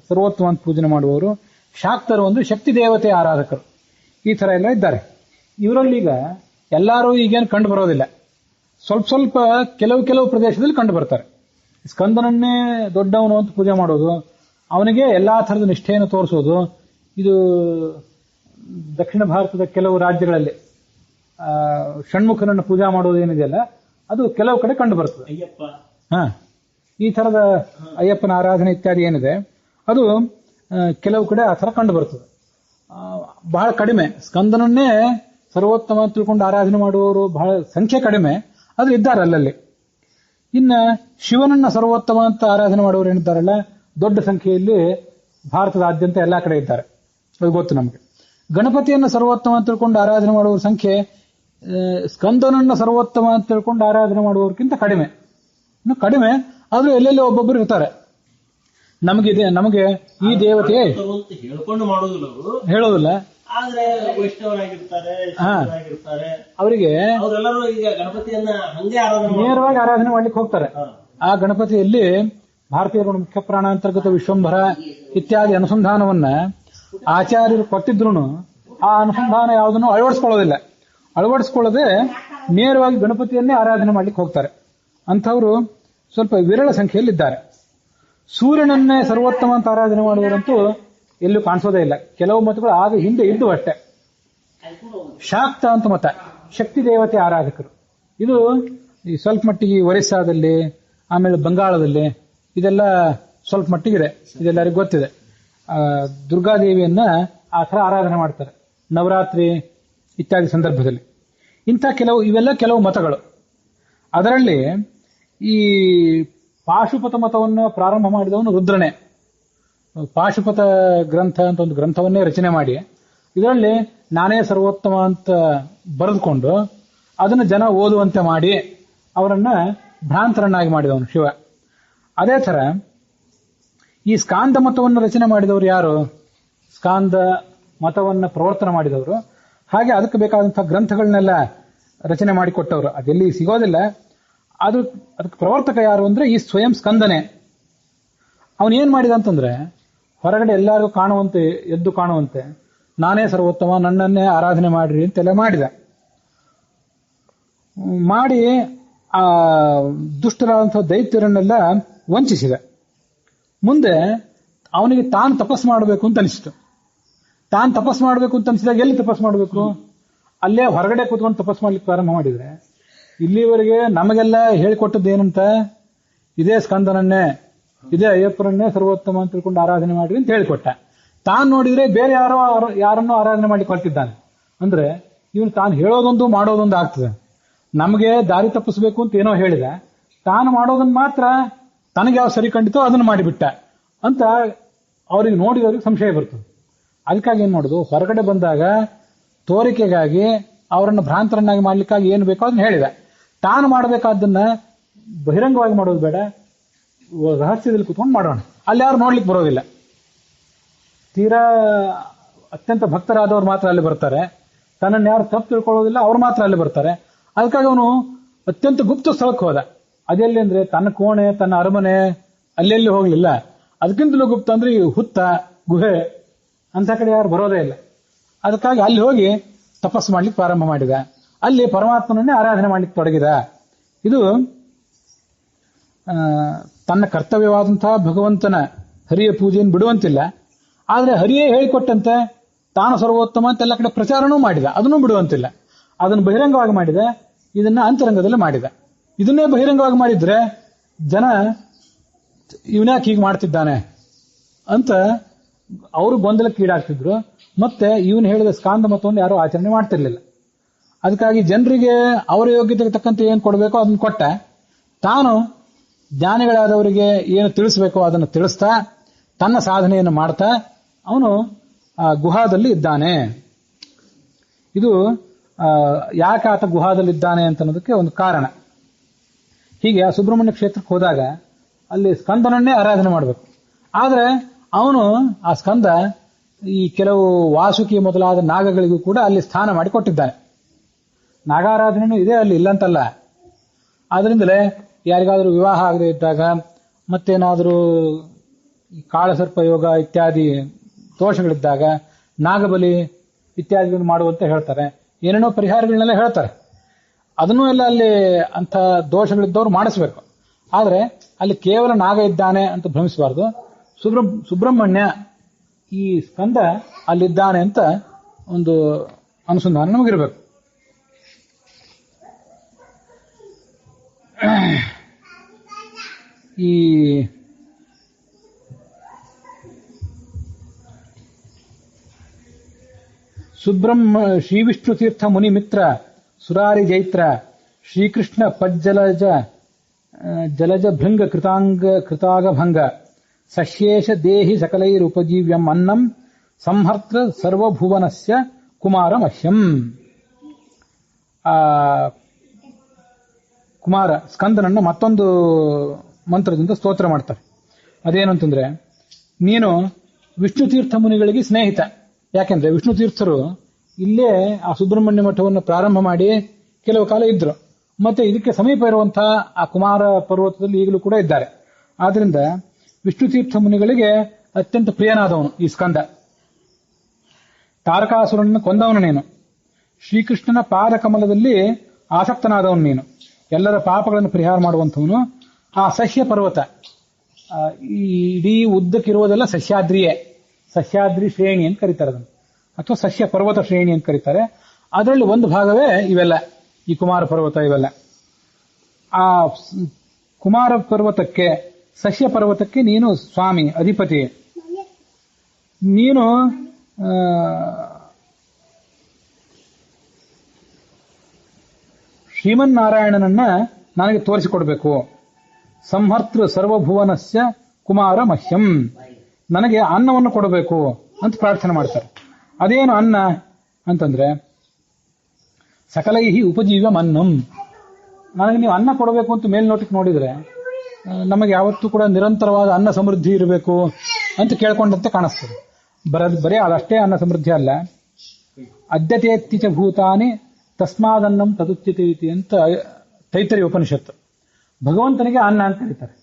S1: ಸರ್ವೋತ್ತಮ ಅಂತ ಪೂಜನೆ ಮಾಡುವವರು. ಶಾಕ್ತರು ಅಂದ್ರೆ ಶಕ್ತಿ ದೇವತೆ ಆರಾಧಕರು. ಈ ತರ ಎಲ್ಲ ಇದ್ದಾರೆ. ಇವರಲ್ಲೀಗ ಎಲ್ಲರೂ ಈಗೇನು ಕಂಡು ಬರೋದಿಲ್ಲ, ಸ್ವಲ್ಪ ಸ್ವಲ್ಪ ಕೆಲವು ಪ್ರದೇಶದಲ್ಲಿ ಕಂಡು ಬರ್ತಾರೆ. ಸ್ಕಂದನನ್ನೇ ದೊಡ್ಡವನು ಅಂತ ಪೂಜೆ ಮಾಡೋದು, ಅವನಿಗೆ ಎಲ್ಲಾ ಥರದ ನಿಷ್ಠೆಯನ್ನು ತೋರಿಸೋದು, ಇದು ದಕ್ಷಿಣ ಭಾರತದ ಕೆಲವು ರಾಜ್ಯಗಳಲ್ಲಿ ಷಣ್ಮುಖನನ್ನು ಪೂಜಾ ಮಾಡೋದು ಏನಿದೆಯಲ್ಲ ಅದು ಕೆಲವು ಕಡೆ ಕಂಡು ಬರ್ತದೆ. ಈ ಥರದ ಅಯ್ಯಪ್ಪನ ಆರಾಧನೆ ಇತ್ಯಾದಿ ಏನಿದೆ ಅದು ಕೆಲವು ಕಡೆ ಆ ಥರ ಕಂಡು ಬರ್ತದೆ. ಬಹಳ ಕಡಿಮೆ. ಸ್ಕಂದನನ್ನೇ ಸರ್ವೋತ್ತಮ ಅಂತ ತಿಳ್ಕೊಂಡು ಆರಾಧನೆ ಮಾಡುವವರು ಬಹಳ ಸಂಖ್ಯೆ ಕಡಿಮೆ, ಆದ್ರೆ ಇದ್ದಾರೆ ಅಲ್ಲಲ್ಲಿ. ಇನ್ನ ಶಿವನನ್ನ ಸರ್ವೋತ್ತಮ ಅಂತ ಆರಾಧನೆ ಮಾಡುವವರು ಏನಿದ್ದಾರಲ್ಲ ದೊಡ್ಡ ಸಂಖ್ಯೆಯಲ್ಲಿ ಭಾರತದಾದ್ಯಂತ ಎಲ್ಲಾ ಕಡೆ ಇದ್ದಾರೆ, ಅದು ಗೊತ್ತು ನಮಗೆ. ಗಣಪತಿಯನ್ನ ಸರ್ವೋತ್ತಮ ಅಂತ ತಿಳ್ಕೊಂಡು ಆರಾಧನೆ ಮಾಡುವವರ ಸಂಖ್ಯೆ ಸ್ಕಂದನನ್ನ ಸರ್ವೋತ್ತಮ ಅಂತ ತಿಳ್ಕೊಂಡು ಆರಾಧನೆ ಮಾಡುವವರಿಗಿಂತ ಕಡಿಮೆ, ಇನ್ನು ಕಡಿಮೆ. ಆದ್ರೂ ಎಲ್ಲೆಲ್ಲಿ ಒಬ್ಬೊಬ್ಬರು ಇರ್ತಾರೆ. ನಮಗೆ ಈ ದೇವತೆ
S2: ಹೇಳ್ಕೊಂಡು ಮಾಡೋದಿಲ್ಲ,
S1: ಹೇಳೋದಿಲ್ಲ.
S2: ಆದ್ರೆ ವೈಷ್ಣವರಾಗಿರ್ತಾರೆ,
S1: ಅವರಿಗೆ
S2: ಅವರೆಲ್ಲರೂ ಈಗ ಗಣಪತಿಯನ್ನ ಹಂಗೆ
S1: ನೇರವಾಗಿ ಆರಾಧನೆ ಮಾಡ್ಲಿಕ್ಕೆ ಹೋಗ್ತಾರೆ. ಆ ಗಣಪತಿಯಲ್ಲಿ ಭಾರತೀಯರ ಮುಖ್ಯ ಪ್ರಾಣ ಅಂತರ್ಗತ ವಿಶ್ವಂಭರ ಇತ್ಯಾದಿ ಅನುಸಂಧಾನವನ್ನ ಆಚಾರ್ಯರು ಕೊಟ್ಟಿದ್ರು ಆ ಅನುಸಂಧಾನ ಯಾವುದನ್ನು ಅಳವಡಿಸ್ಕೊಳ್ಳದೆ ನೇರವಾಗಿ ಗಣಪತಿಯನ್ನೇ ಆರಾಧನೆ ಮಾಡ್ಲಿಕ್ಕೆ ಹೋಗ್ತಾರೆ. ಅಂಥವರು ಸ್ವಲ್ಪ ವಿರಳ ಸಂಖ್ಯೆಯಲ್ಲಿದ್ದಾರೆ. ಸೂರ್ಯನನ್ನೇ ಸರ್ವೋತ್ತಮ ಅಂತ ಆರಾಧನೆ ಮಾಡುವವರಂತೂ ಎಲ್ಲೂ ಕಾಣಿಸೋದೇ ಇಲ್ಲ. ಕೆಲವು ಮತಗಳು ಆಗ ಹಿಂದೆ ಇದ್ದು ಅಷ್ಟೇ. ಶಾಕ್ತ ಅಂತ ಮತ, ಶಕ್ತಿ ದೇವತೆ ಆರಾಧಕರು. ಇದು ಈ ಸ್ವಲ್ಪ ಮಟ್ಟಿಗೆ ಒರಿಸ್ಸಾದಲ್ಲಿ, ಆಮೇಲೆ ಬಂಗಾಳದಲ್ಲಿ ಇದೆಲ್ಲ ಸ್ವಲ್ಪ ಮಟ್ಟಿಗಿದೆ, ಇದೆಲ್ಲರಿಗೂ ಗೊತ್ತಿದೆ. ದುರ್ಗಾದೇವಿಯನ್ನ ಆ ಥರ ಆರಾಧನೆ ಮಾಡ್ತಾರೆ ನವರಾತ್ರಿ ಇತ್ಯಾದಿ ಸಂದರ್ಭದಲ್ಲಿ. ಇಂಥ ಇವೆಲ್ಲ ಕೆಲವು ಮತಗಳು. ಅದರಲ್ಲಿ ಈ ಪಾಶುಪತ ಮತವನ್ನು ಪ್ರಾರಂಭ ಮಾಡಿದವನು ರುದ್ರನೇ. ಪಾಶುಪತ ಗ್ರಂಥ ಅಂತ ಒಂದು ಗ್ರಂಥವನ್ನೇ ರಚನೆ ಮಾಡಿ ಇದರಲ್ಲಿ ನಾನೇ ಸರ್ವೋತ್ತಮ ಅಂತ ಬರೆದುಕೊಂಡು ಅದನ್ನು ಜನ ಓದುವಂತೆ ಮಾಡಿ ಅವರನ್ನ ಭ್ರಾಂತರನ್ನಾಗಿ ಮಾಡಿದವನು ಶಿವ. ಅದೇ ಥರ ಈ ಸ್ಕಾಂದ ಮತವನ್ನು ರಚನೆ ಮಾಡಿದವರು ಯಾರು? ಸ್ಕಾಂದ ಮತವನ್ನು ಪ್ರವರ್ತನೆ ಮಾಡಿದವರು. ಹಾಗೆ ಅದಕ್ಕೆ ಬೇಕಾದಂತಹ ಗ್ರಂಥಗಳನ್ನೆಲ್ಲ ರಚನೆ ಮಾಡಿಕೊಟ್ಟವರು. ಅದೆಲ್ಲಿ ಸಿಗೋದಿಲ್ಲ. ಅದಕ್ಕೆ ಪ್ರವರ್ತಕ ಯಾರು ಅಂದ್ರೆ ಈ ಸ್ವಯಂ ಸ್ಕಂದನೆ. ಅವನೇನ್ ಮಾಡಿದ ಅಂತಂದ್ರೆ ಹೊರಗಡೆ ಎಲ್ಲರಿಗೂ ಕಾಣುವಂತೆ, ಎದ್ದು ಕಾಣುವಂತೆ ನಾನೇ ಸರ್ವೋತ್ತಮ, ನನ್ನನ್ನೇ ಆರಾಧನೆ ಮಾಡ್ರಿ ಅಂತೆಲ್ಲ ಮಾಡಿ ಆ ದುಷ್ಟರಾದಂತಹ ದೈತ್ಯರನ್ನೆಲ್ಲ ವಂಚಿಸಿದ. ಮುಂದೆ ಅವನಿಗೆ ತಾನು ತಪಸ್ ಮಾಡಬೇಕು ಅಂತ ಅನಿಸಿತು. ತಾನು ತಪಸ್ ಮಾಡಬೇಕು ಅಂತ ಅನಿಸಿದಾಗ ಎಲ್ಲಿ ತಪಸ್ ಮಾಡಬೇಕು? ಅಲ್ಲೇ ಹೊರಗಡೆ ಕೂತ್ಕೊಂಡು ತಪಸ್ ಮಾಡ್ಲಿಕ್ಕೆ ಪ್ರಾರಂಭ ಮಾಡಿದ್ರೆ ಇಲ್ಲಿವರೆಗೆ ನಮಗೆಲ್ಲ ಹೇಳಿಕೊಟ್ಟದ್ದೇನಂತ, ಇದೇ ಸ್ಕಂದನನ್ನೇ, ಇದೇ ಅಯ್ಯಪ್ಪನನ್ನೇ ಸರ್ವೋತ್ತಮ ಅಂತ ತಿಳ್ಕೊಂಡು ಆರಾಧನೆ ಮಾಡ್ರಿ ಅಂತ ಹೇಳಿಕೊಟ್ಟ. ತಾನು ನೋಡಿದ್ರೆ ಬೇರೆ ಯಾರನ್ನೋ ಆರಾಧನೆ ಮಾಡಿ ಕೊಟ್ಟಿದ್ದಾನೆ. ಅಂದ್ರೆ ಇವನು ತಾನು ಹೇಳೋದೊಂದು ಮಾಡೋದೊಂದು ಆಗ್ತದೆ. ನಮಗೆ ದಾರಿ ತಪ್ಪಿಸ್ಬೇಕು ಅಂತ ಏನೋ ಹೇಳಿದ, ತಾನು ಮಾಡೋದನ್ನ ಮಾತ್ರ ತನಗೆ ಯಾವ ಸರಿ ಕಂಡಿತೋ ಅದನ್ನು ಮಾಡಿಬಿಟ್ಟ ಅಂತ ಅವ್ರಿಗೆ ನೋಡಿದವ್ರಿಗೆ ಸಂಶಯ ಬರ್ತದೆ. ಅದಕ್ಕಾಗಿ ಏನ್ ಮಾಡೋದು, ಹೊರಗಡೆ ಬಂದಾಗ ತೋರಿಕೆಗಾಗಿ ಅವರನ್ನು ಭ್ರಾಂತರನ್ನಾಗಿ ಮಾಡ್ಲಿಕ್ಕಾಗಿ ಏನು ಬೇಕೋ ಅದನ್ನ ಹೇಳಿದ. ತಾನು ಮಾಡಬೇಕಾದ್ದನ್ನ ಬಹಿರಂಗವಾಗಿ ಮಾಡೋದು ಬೇಡ, ರಹಸ್ಯದಲ್ಲಿ ಕುತ್ಕೊಂಡು ಮಾಡೋಣ. ಅಲ್ಲಿ ಯಾರು ನೋಡ್ಲಿಕ್ಕೆ ಬರೋದಿಲ್ಲ. ತೀರಾ ಅತ್ಯಂತ ಭಕ್ತರಾದವ್ರು ಮಾತ್ರ ಅಲ್ಲಿ ಬರ್ತಾರೆ. ತನ್ನನ್ನು ಯಾರು ತಪ್ಪು ತಿಳ್ಕೊಳ್ಳೋದಿಲ್ಲ, ಅವ್ರು ಮಾತ್ರ ಅಲ್ಲಿ ಬರ್ತಾರೆ. ಅದಕ್ಕಾಗಿ ಅವನು ಅತ್ಯಂತ ಗುಪ್ತ ಸ್ಥಳಕ್ಕೆ ಹೋದ. ಅದೆಲ್ಲಿ ಅಂದ್ರೆ ತನ್ನ ಕೋಣೆ, ತನ್ನ ಅರಮನೆ ಅಲ್ಲೆಲ್ಲಿ ಹೋಗ್ಲಿಲ್ಲ. ಅದಕ್ಕಿಂತಲೂ ಗುಪ್ತ ಅಂದ್ರೆ ಈ ಹುತ್ತ, ಗುಹೆ, ಅಂತ ಕಡೆ ಯಾರು ಬರೋದೇ ಇಲ್ಲ. ಅದಕ್ಕಾಗಿ ಅಲ್ಲಿ ಹೋಗಿ ತಪಸ್ಸು ಮಾಡ್ಲಿಕ್ಕೆ ಪ್ರಾರಂಭ ಮಾಡಿದ. ಅಲ್ಲಿ ಪರಮಾತ್ಮನನ್ನೇ ಆರಾಧನೆ ಮಾಡ್ಲಿಕ್ಕೆ ತೊಡಗಿದ. ಇದು ತನ್ನ ಕರ್ತವ್ಯವಾದಂತಹ ಭಗವಂತನ ಹರಿಯ ಪೂಜೆಯನ್ನು ಬಿಡುವಂತಿಲ್ಲ. ಆದ್ರೆ ಹರಿಯೇ ಹೇಳಿಕೊಟ್ಟಂತೆ ತಾನು ಸರ್ವೋತ್ತಮ ಅಂತ ಎಲ್ಲ ಕಡೆ ಪ್ರಚಾರನೂ ಮಾಡಿದ, ಅದನ್ನೂ ಬಿಡುವಂತಿಲ್ಲ. ಅದನ್ನು ಬಹಿರಂಗವಾಗಿ ಮಾಡಿದ, ಇದನ್ನ ಅಂತರಂಗದಲ್ಲಿ ಮಾಡಿದ. ಇದನ್ನೇ ಬಹಿರಂಗವಾಗಿ ಮಾಡಿದ್ರೆ ಜನ ಇವನ್ಯಾಕೆ ಹೀಗೆ ಮಾಡ್ತಿದ್ದಾನೆ ಅಂತ ಅವರು ಗೊಂದಲಕ್ಕೀಡಾಗ್ತಿದ್ರು. ಮತ್ತೆ ಇವನು ಹೇಳಿದ ಸ್ಕಾಂದ ಮತವನ್ನು ಯಾರು ಆಚರಣೆ ಮಾಡ್ತಿರ್ಲಿಲ್ಲ. ಅದಕ್ಕಾಗಿ ಜನರಿಗೆ ಅವರ ಯೋಗ್ಯತೆಗೆ ತಕ್ಕಂತೆ ಏನು ಕೊಡಬೇಕೋ ಅದನ್ನು ಕೊಟ್ಟ. ತಾನು ಜ್ಞಾನಿಗಳಾದವರಿಗೆ ಏನು ತಿಳಿಸ್ಬೇಕೋ ಅದನ್ನು ತಿಳಿಸ್ತಾ ತನ್ನ ಸಾಧನೆಯನ್ನು ಮಾಡ್ತಾ ಅವನು ಗುಹಾದಲ್ಲಿ ಇದ್ದಾನೆ. ಇದು ಯಾಕೆ ಆತ ಗುಹಾದಲ್ಲಿದ್ದಾನೆ ಅಂತ ಅನ್ನೋದಕ್ಕೆ ಒಂದು ಕಾರಣ. ಹೀಗೆ ಆ ಸುಬ್ರಹ್ಮಣ್ಯ ಕ್ಷೇತ್ರಕ್ಕೆ ಹೋದಾಗ ಅಲ್ಲಿ ಸ್ಕಂದನನ್ನೇ ಆರಾಧನೆ ಮಾಡಬೇಕು. ಆದ್ರೆ ಅವನು ಆ ಸ್ಕಂದ ಈ ಕೆಲವು ವಾಸುಕಿ ಮೊದಲಾದ ನಾಗಗಳಿಗೂ ಕೂಡ ಅಲ್ಲಿ ಸ್ಥಾನ ಮಾಡಿ ಕೊಟ್ಟಿದ್ದಾನೆ. ನಾಗಾರಾಧನೆಯೂ ಇದೆ ಅಲ್ಲಿ, ಇಲ್ಲಂತಲ್ಲ. ಆದ್ರಿಂದಲೇ ಯಾರಿಗಾದರೂ ವಿವಾಹ ಆಗದೆ ಇದ್ದಾಗ, ಮತ್ತೇನಾದರೂ ಕಾಳಸರ್ಪ ಯೋಗ ಇತ್ಯಾದಿ ದೋಷಗಳಿದ್ದಾಗ ನಾಗಬಲಿ ಇತ್ಯಾದಿಗಳನ್ನು ಮಾಡುವಂತ ಹೇಳ್ತಾರೆ. ಏನೇನೋ ಪರಿಹಾರಗಳನ್ನೆಲ್ಲ ಹೇಳ್ತಾರೆ. ಅದನ್ನೂ ಎಲ್ಲ ಅಲ್ಲಿ ಅಂಥ ದೋಷಗಳಿದ್ದವ್ರು ಮಾಡಿಸ್ಬೇಕು. ಆದ್ರೆ ಅಲ್ಲಿ ಕೇವಲ ನಾಗ ಇದ್ದಾನೆ ಅಂತ ಭ್ರಮಿಸಬಾರ್ದು. ಸುಬ್ರಹ್ಮಣ್ಯ ಈ ಸ್ಕಂದ ಅಲ್ಲಿದ್ದಾನೆ ಅಂತ ಒಂದು ಅನುಸಂಧಾನ ನಮಗಿರ್ಬೇಕು. ಈ ಶ್ರೀ ವಿಷ್ಣು ತೀರ್ಥ ಮುನಿ ಮಿತ್ರ ಸುರಾರಿ ಜೈತ್ರ ಶ್ರೀಕೃಷ್ಣ ಪಜ್ಜಲಜ ಜಲಜ ಭೃಂಗ ಕೃತಾಗ ಭಂಗ ಸಶೇಷ ದೇಹಿ ಸಕಲೈರುಪಜೀವ್ಯಂ ಅನ್ನಂ ಸಂಹರ್ತ್ರ ಸರ್ವಭುವನಸ್ಯ ಕುಮಾರ ಮಹ್ಯಂ. ಕುಮಾರ ಸ್ಕಂದನನ್ನ ಮತ್ತೊಂದು ಮಂತ್ರದಿಂದ ಸ್ತೋತ್ರ ಮಾಡ್ತಾರೆ. ಅದೇನು ಅಂತಂದ್ರೆ, ನೀನು ವಿಷ್ಣು ತೀರ್ಥ ಮುನಿಗಳಿಗೆ ಸ್ನೇಹಿತ. ಯಾಕೆಂದ್ರೆ ವಿಷ್ಣು ತೀರ್ಥರು ಇಲ್ಲೇ ಆ ಸುಬ್ರಹ್ಮಣ್ಯ ಮಠವನ್ನು ಪ್ರಾರಂಭ ಮಾಡಿ ಕೆಲವು ಕಾಲ ಇದ್ರು. ಮತ್ತೆ ಇದಕ್ಕೆ ಸಮೀಪ ಇರುವಂತಹ ಆ ಕುಮಾರ ಪರ್ವತದಲ್ಲಿ ಈಗಲೂ ಕೂಡ ಇದ್ದಾರೆ. ಆದ್ರಿಂದ ವಿಷ್ಣು ತೀರ್ಥ ಮುನಿಗಳಿಗೆ ಅತ್ಯಂತ ಪ್ರಿಯನಾದವನು ಈ ಸ್ಕಂದ. ತಾರಕಾಸುರನನ್ನು ಕೊಂದವನು ನೀನು. ಶ್ರೀಕೃಷ್ಣನ ಪಾದ ಕಮಲದಲ್ಲಿ ಆಸಕ್ತನಾದವನು ನೀನು. ಎಲ್ಲರ ಪಾಪಗಳನ್ನು ಪರಿಹಾರ ಮಾಡುವಂಥವನು. ಆ ಸಹ್ಯ ಪರ್ವತ ಈ ಇಡೀ ಉದ್ದಕ್ಕಿರುವುದೆಲ್ಲ ಸಹ್ಯಾದ್ರಿಯೇ. ಸಹ್ಯಾದ್ರಿ ಶ್ರೇಣಿ ಅಂತ ಕರೀತಾರೆ ಅದನ್ನು, ಅಥವಾ ಸಹ್ಯ ಪರ್ವತ ಶ್ರೇಣಿ ಅಂತ ಕರೀತಾರೆ. ಅದರಲ್ಲಿ ಒಂದು ಭಾಗವೇ ಇವೆಲ್ಲ, ಈ ಕುಮಾರ ಪರ್ವತ ಇವೆಲ್ಲ. ಆ ಕುಮಾರ ಪರ್ವತಕ್ಕೆ, ಸಹ್ಯ ಪರ್ವತಕ್ಕೆ ನೀನು ಸ್ವಾಮಿ, ಅಧಿಪತಿ. ನೀನು ಶ್ರೀಮನ್ನಾರಾಯಣನನ್ನ ನನಗೆ ತೋರಿಸಿಕೊಡ್ಬೇಕು. ಸಂಹರ್ತೃ ಸರ್ವಭುವನಸ್ಯ ಕುಮಾರ ಮಹ್ಯಂ, ನನಗೆ ಅನ್ನವನ್ನು ಕೊಡಬೇಕು ಅಂತ ಪ್ರಾರ್ಥನೆ ಮಾಡ್ತಾರೆ. ಅದೇನು ಅನ್ನ ಅಂತಂದ್ರೆ, ಸಕಲೈಹಿ ಉಪಜೀವ್ಯಂ ಅನ್ನಂ. ನನಗೆ ನೀವು ಅನ್ನ ಕೊಡಬೇಕು ಅಂತ ಮೇಲ್ನೋಟಕ್ಕೆ ನೋಡಿದ್ರೆ ನಮಗೆ ಯಾವತ್ತೂ ಕೂಡ ನಿರಂತರವಾದ ಅನ್ನ ಸಮೃದ್ಧಿ ಇರಬೇಕು ಅಂತ ಕೇಳ್ಕೊಂಡಂತೆ ಕಾಣಿಸ್ತದೆ. ಬರೀ ಅದಷ್ಟೇ ಅನ್ನ ಸಮೃದ್ಧಿ ಅಲ್ಲ, ಅದ್ಯತೇತ್ತಿ ಚ ಭೂತಾನಿ ತಸ್ಮಾದನ್ನಂ ತದುಚ್ಯತೆ ಅಂತ ತೈತರಿಯ ಉಪನಿಷತ್ತು. ಭಗವಂತನಿಗೆ ಅನ್ನ ಅಂತ ಕರೀತಾರೆ.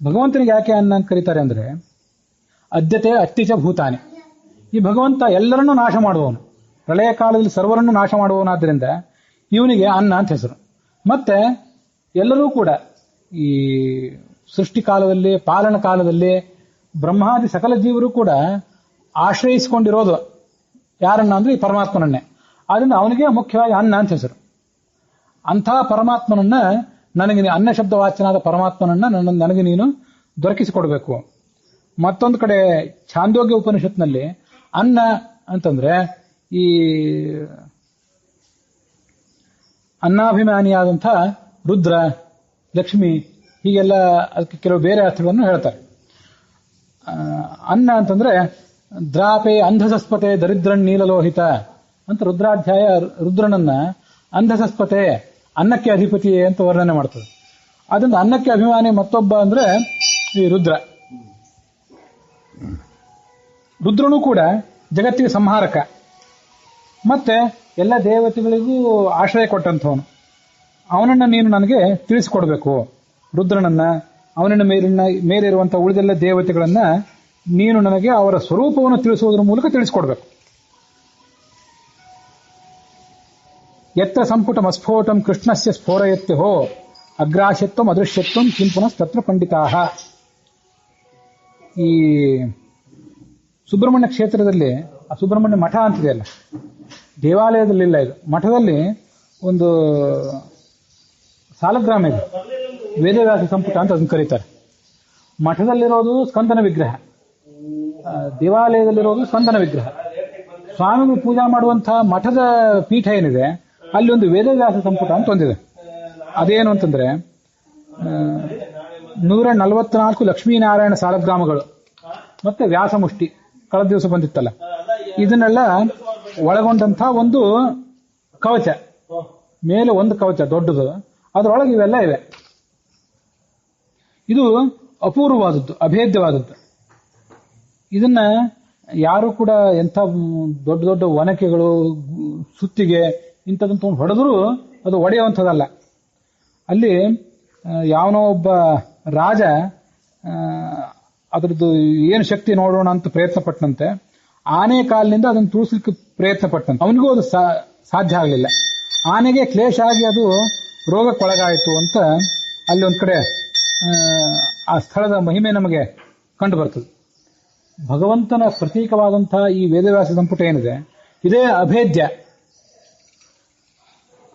S1: ಭಗವಂತನಿಗೆ ಯಾಕೆ ಅನ್ನ ಅಂತ ಕರೀತಾರೆ ಅಂದ್ರೆ, ಅದ್ಯತೆ ಅತ್ತಿಚ ಭೂತಾನಿ. ಈ ಭಗವಂತ ಎಲ್ಲರನ್ನೂ ನಾಶ ಮಾಡುವವನು, ಪ್ರಳಯ ಕಾಲದಲ್ಲಿ ಸರ್ವರನ್ನು ನಾಶ ಮಾಡುವವನಾದ್ರಿಂದ ಇವನಿಗೆ ಅನ್ನ ಅಂತ ಹೆಸರು. ಮತ್ತೆ ಎಲ್ಲರೂ ಕೂಡ ಈ ಸೃಷ್ಟಿ ಕಾಲದಲ್ಲಿ, ಪಾಲನ ಕಾಲದಲ್ಲಿ ಬ್ರಹ್ಮಾದಿ ಸಕಲ ಜೀವರು ಕೂಡ ಆಶ್ರಯಿಸಿಕೊಂಡಿರೋದು ಯಾರನ್ನ ಅಂದ್ರೆ ಈ ಪರಮಾತ್ಮನನ್ನೇ. ಆದ್ರಿಂದ ಅವನಿಗೆ ಮುಖ್ಯವಾಗಿ ಅನ್ನ ಅಂತ ಹೆಸರು. ಅಂಥ ಪರಮಾತ್ಮನನ್ನ ನನಗೆ, ಅನ್ನ ಶಬ್ದ ವಾಚ್ಯನಾದ ಪರಮಾತ್ಮನನ್ನ ನನಗೆ ನೀನು ದೊರಕಿಸಿಕೊಡ್ಬೇಕು. ಮತ್ತೊಂದು ಕಡೆ ಛಾಂದೋಗ್ಯ ಉಪನಿಷತ್ನಲ್ಲಿ ಅನ್ನ ಅಂತಂದ್ರೆ ಈ ಅನ್ನಾಭಿಮಾನಿಯಾದಂಥ ರುದ್ರ, ಲಕ್ಷ್ಮಿ, ಹೀಗೆಲ್ಲ ಅದಕ್ಕೆ ಕೆಲವು ಬೇರೆ ಅರ್ಥಗಳನ್ನು ಹೇಳ್ತಾರೆ. ಅನ್ನ ಅಂತಂದ್ರೆ ದ್ರಾಪೆ ಅಂಧಸಸ್ಪತೆ ದರಿದ್ರನ್ ನೀಲಲೋಹಿತ ಅಂತ ರುದ್ರಾಧ್ಯಾಯ ರುದ್ರನನ್ನ ಅಂಧಸಸ್ಪತೆ ಅನ್ನಕ್ಕೆ ಅಧಿಪತಿ ಅಂತ ವರ್ಣನೆ ಮಾಡ್ತದೆ. ಅದರಿಂದ ಅನ್ನಕ್ಕೆ ಅಭಿಮಾನಿ ಮತ್ತೊಬ್ಬ ಅಂದ್ರೆ ಈ ರುದ್ರ. ರುದ್ರನು ಕೂಡ ಜಗತ್ತಿಗೆ ಸಂಹಾರಕ, ಮತ್ತೆ ಎಲ್ಲ ದೇವತೆಗಳಿಗೂ ಆಶ್ರಯ ಕೊಟ್ಟಂಥವನು. ಅವನನ್ನ ನೀನು ನನಗೆ ತಿಳಿಸಿಕೊಡ್ಬೇಕು. ರುದ್ರನನ್ನ, ಅವನನ್ನ ಮೇಲಿರುವಂತಹ ಉಳಿದೆಲ್ಲ ದೇವತೆಗಳನ್ನ ನೀನು ನನಗೆ ಅವರ ಸ್ವರೂಪವನ್ನು ತಿಳಿಸುವುದರ ಮೂಲಕ ತಿಳಿಸಿಕೊಡ್ಬೇಕು. ಯತ್ರ ಸಂಪುಟಂ ಅಸ್ಫೋಟಂ ಕೃಷ್ಣಸ್ಯ ಸ್ಫೋರಯತ್ಯಹೋ ಅಗ್ರಾಹ್ಯತ್ವಂ ಅದೃಶ್ಯತ್ವಂ ಕಿಂ ಪುನಸ್ತತ್ರ ಪಂಡಿತಾಃ. ಈ ಸುಬ್ರಹ್ಮಣ್ಯ ಕ್ಷೇತ್ರದಲ್ಲಿ ಆ ಸುಬ್ರಹ್ಮಣ್ಯ ಮಠ ಅಂತಿದೆಯಲ್ಲ, ದೇವಾಲಯದಲ್ಲಿಲ್ಲ ಇದು, ಮಠದಲ್ಲಿ ಒಂದು ಸಾಲಗ್ರಾಮ ಇದೆ, ವೇದವ್ಯಾಸ ಸಂಪುಟ ಅಂತ ಅದನ್ನು ಕರೀತಾರೆ. ಮಠದಲ್ಲಿರೋದು ಸ್ಕಂದನ ವಿಗ್ರಹ, ದೇವಾಲಯದಲ್ಲಿರೋದು ಸ್ಕಂದನ ವಿಗ್ರಹ. ಸ್ವಾಮಿಗಳು ಪೂಜಾ ಮಾಡುವಂತಹ ಮಠದ ಪೀಠ ಏನಿದೆ ಅಲ್ಲಿ ಒಂದು ವೇದವ್ಯಾಸ ಸಂಪುಟ ಅಂತ ಒಂದಿದೆ. ಅದೇನು ಅಂತಂದ್ರೆ 144 ಲಕ್ಷ್ಮೀನಾರಾಯಣ ಸಾಲಗ್ರಾಮಗಳು ಮತ್ತೆ ವ್ಯಾಸಮುಷ್ಟಿ ಕಳೆದ ದಿವಸ ಬಂದಿತ್ತಲ್ಲ, ಇದನ್ನೆಲ್ಲ ಒಳಗೊಂಡಂತಹ ಒಂದು ಕವಚ, ಮೇಲೆ ಒಂದು ಕವಚ ದೊಡ್ಡದು, ಅದರೊಳಗೆ ಇವೆಲ್ಲ ಇವೆ. ಇದು ಅಪೂರ್ವವಾದದ್ದು, ಅಭೇದ್ಯವಾದದ್ದು. ಇದನ್ನ ಯಾರು ಕೂಡ ಎಂಥ ದೊಡ್ಡ ದೊಡ್ಡ ಒನಕೆಗಳು, ಸುತ್ತಿಗೆ ಇಂಥದಂತ ಹೊಡೆದರೂ ಅದು ಒಡೆಯುವಂಥದ್ದಲ್ಲ. ಅಲ್ಲಿ ಯಾವನೋ ಒಬ್ಬ ರಾಜ ಅದರದ್ದು ಏನು ಶಕ್ತಿ ನೋಡೋಣ ಅಂತ ಪ್ರಯತ್ನ ಪಟ್ಟನಂತೆ, ಆನೆ ಕಾಲಿನಿಂದ ಅದನ್ನು ತುಳಿಸ್ಲಿಕ್ಕೆ ಪ್ರಯತ್ನ ಪಟ್ಟಂತೆ. ಅವನಿಗೂ ಅದು ಸಾಧ್ಯ ಆಗಲಿಲ್ಲ. ಆನೆಗೆ ಕ್ಲೇಶ ಆಗಿ ಅದು ರೋಗಕ್ಕೊಳಗಾಯಿತು ಅಂತ ಅಲ್ಲಿ ಒಂದ್ ಕಡೆ ಆ ಸ್ಥಳದ ಮಹಿಮೆ ನಮಗೆ ಕಂಡು ಬರ್ತದೆ. ಭಗವಂತನ ಪ್ರತೀಕವಾದಂತಹ ಈ ವೇದವ್ಯಾಸ ಸಂಪುಟ ಏನಿದೆ ಇದೇ ಅಭೇದ್ಯ.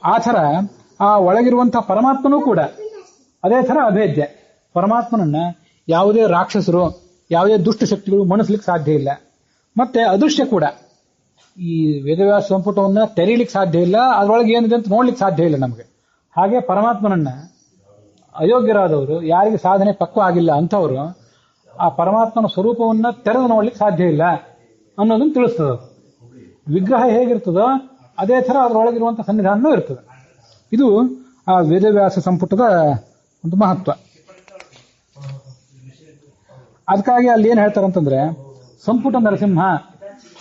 S1: ಆ ಥರ ಆ ಒಳಗಿರುವಂತಹ ಪರಮಾತ್ಮನೂ ಕೂಡ ಅದೇ ಥರ ಅಭೇದ್ಯ. ಪರಮಾತ್ಮನನ್ನ ಯಾವುದೇ ರಾಕ್ಷಸರು, ಯಾವುದೇ ದುಷ್ಟ ಶಕ್ತಿಗಳು ಮಣಿಸ್ಲಿಕ್ಕೆ ಸಾಧ್ಯ ಇಲ್ಲ. ಮತ್ತೆ ಅದೃಶ್ಯ ಕೂಡ. ಈ ವೇದವ್ಯಾಸ ಸಂಪುಟವನ್ನ ತೆರೀಲಿಕ್ಕೆ ಸಾಧ್ಯ ಇಲ್ಲ, ಅದರೊಳಗೆ ಏನಿದೆ ಅಂತ ನೋಡ್ಲಿಕ್ಕೆ ಸಾಧ್ಯ ಇಲ್ಲ ನಮಗೆ. ಹಾಗೆ ಪರಮಾತ್ಮನನ್ನ ಅಯೋಗ್ಯರಾದವರು, ಯಾರಿಗೆ ಸಾಧನೆ ಪಕ್ವ ಆಗಿಲ್ಲ ಅಂಥವರು ಆ ಪರಮಾತ್ಮನ ಸ್ವರೂಪವನ್ನ ತೆರೆದು ನೋಡ್ಲಿಕ್ಕೆ ಸಾಧ್ಯ ಇಲ್ಲ ಅನ್ನೋದನ್ನು ತಿಳಿಸ್ತದೆ. ವಿಗ್ರಹ ಹೇಗಿರ್ತದೋ ಅದೇ ಥರ ಅದರೊಳಗಿರುವಂತಹ ಸನ್ನಿಧಾನವೂ ಇರ್ತದೆ. ಇದು ಆ ವೇದವ್ಯಾಸ ಸಂಪುಟದ ಒಂದು ಮಹತ್ವ. ಅದಕ್ಕಾಗಿ ಅಲ್ಲಿ ಏನ್ ಹೇಳ್ತಾರಂತಂದ್ರೆ ಸಂಪುಟ ನರಸಿಂಹ,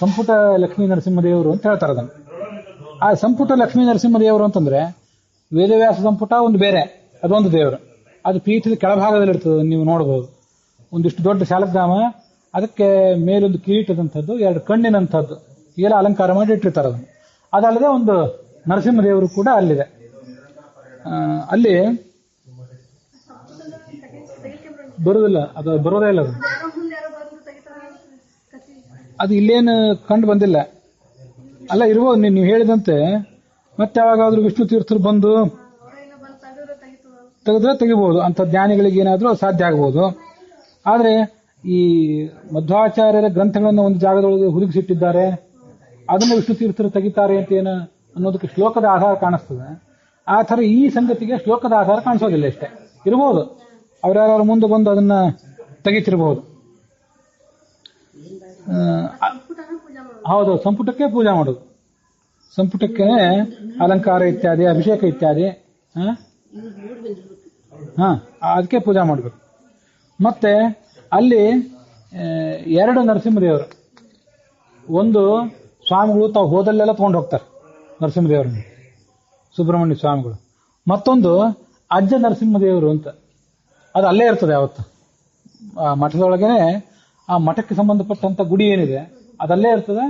S1: ಸಂಪುಟ ಲಕ್ಷ್ಮೀ ನರಸಿಂಹದೇವರು ಅಂತ ಹೇಳ್ತಾರೆ ಅದನ್ನು. ಆ ಸಂಪುಟ ಲಕ್ಷ್ಮೀ ನರಸಿಂಹದೇವರು ಅಂತಂದ್ರೆ ವೇದವ್ಯಾಸ ಸಂಪುಟ ಒಂದು ಬೇರೆ, ಅದೊಂದು ದೇವರು. ಅದು ಪೀಠದ ಕೆಳಭಾಗದಲ್ಲಿ ಇರ್ತದೆ, ನೀವು ನೋಡಬಹುದು. ಒಂದಿಷ್ಟು ದೊಡ್ಡ ಶಾಲಗ್ರಾಮ, ಅದಕ್ಕೆ ಮೇಲೊಂದು ಕಿರೀಟದಂಥದ್ದು, 2 ಕಣ್ಣಿನಂಥದ್ದು, ಎಲ್ಲ ಅಲಂಕಾರ ಮಾಡಿ ಇಟ್ಟಿರ್ತಾರೆ ಅದನ್ನು. ಅದಲ್ಲದೆ ಒಂದು ನರಸಿಂಹದೇವರು ಕೂಡ ಅಲ್ಲಿದೆ. ಅಲ್ಲಿ ಬರುವುದಿಲ್ಲ, ಅದು ಬರೋದೇ ಇಲ್ಲ. ಅದು ಇಲ್ಲೇನು ಕಂಡು ಬಂದಿಲ್ಲ. ಅಲ್ಲ, ಇರ್ಬೋದು, ನೀವು ಹೇಳಿದಂತೆ ಮತ್ತೆ ಯಾವಾಗಾದ್ರೂ ವಿಷ್ಣು ತೀರ್ಥರು ಬಂದು ತೆಗಿಬಹುದು. ಅಂತ ಜ್ಞಾನಿಗಳಿಗೆ ಏನಾದ್ರೂ ಸಾಧ್ಯ ಆಗಬಹುದು. ಆದ್ರೆ ಈ ಮಧ್ವಾಚಾರ್ಯರ ಗ್ರಂಥಗಳನ್ನು ಒಂದು ಜಾಗದೊಳಗೆ ಹುದುಗಿಸಿಟ್ಟಿದ್ದಾರೆ, ಅದನ್ನು ವಿಷ್ಣು ತೀರ್ಥರು ತೆಗಿತಾರೆ ಅಂತ ಏನು ಅನ್ನೋದಕ್ಕೆ ಶ್ಲೋಕದ ಆಧಾರ ಕಾಣಿಸ್ತದೆ. ಆ ಥರ ಈ ಸಂಗತಿಗೆ ಶ್ಲೋಕದ ಆಧಾರ ಕಾಣಿಸೋದಿಲ್ಲ. ಇಷ್ಟೇ ಇರಬಹುದು, ಅವರ್ಯಾರು ಮುಂದೆ ಬಂದು ಅದನ್ನ ತೆಗಿತಿರಬಹುದು. ಹೌದು, ಸಂಪುಟಕ್ಕೆ ಪೂಜೆ ಮಾಡೋದು, ಸಂಪುಟಕ್ಕೆ ಅಲಂಕಾರ ಇತ್ಯಾದಿ, ಅಭಿಷೇಕ ಇತ್ಯಾದಿ, ಅದಕ್ಕೆ ಪೂಜೆ ಮಾಡಬೇಕು. ಮತ್ತೆ ಅಲ್ಲಿ 2 ನರಸಿಂಹದೇವರು, ಒಂದು ಸ್ವಾಮಿಗಳು ತಾವು ಹೋದಲ್ಲೆಲ್ಲ ತಗೊಂಡು ಹೋಗ್ತಾರೆ ನರಸಿಂಹದೇವರನ್ನು, ಸುಬ್ರಹ್ಮಣ್ಯ ಸ್ವಾಮಿಗಳು. ಮತ್ತೊಂದು ಅಜ್ಜ ನರಸಿಂಹದೇವರು ಅಂತ, ಅದು ಅಲ್ಲೇ ಇರ್ತದೆ ಯಾವತ್ತು. ಆ ಮಠದೊಳಗೇನೆ ಆ ಮಠಕ್ಕೆ ಸಂಬಂಧಪಟ್ಟಂತ ಗುಡಿ ಏನಿದೆ ಅದಲ್ಲೇ ಇರ್ತದೆ.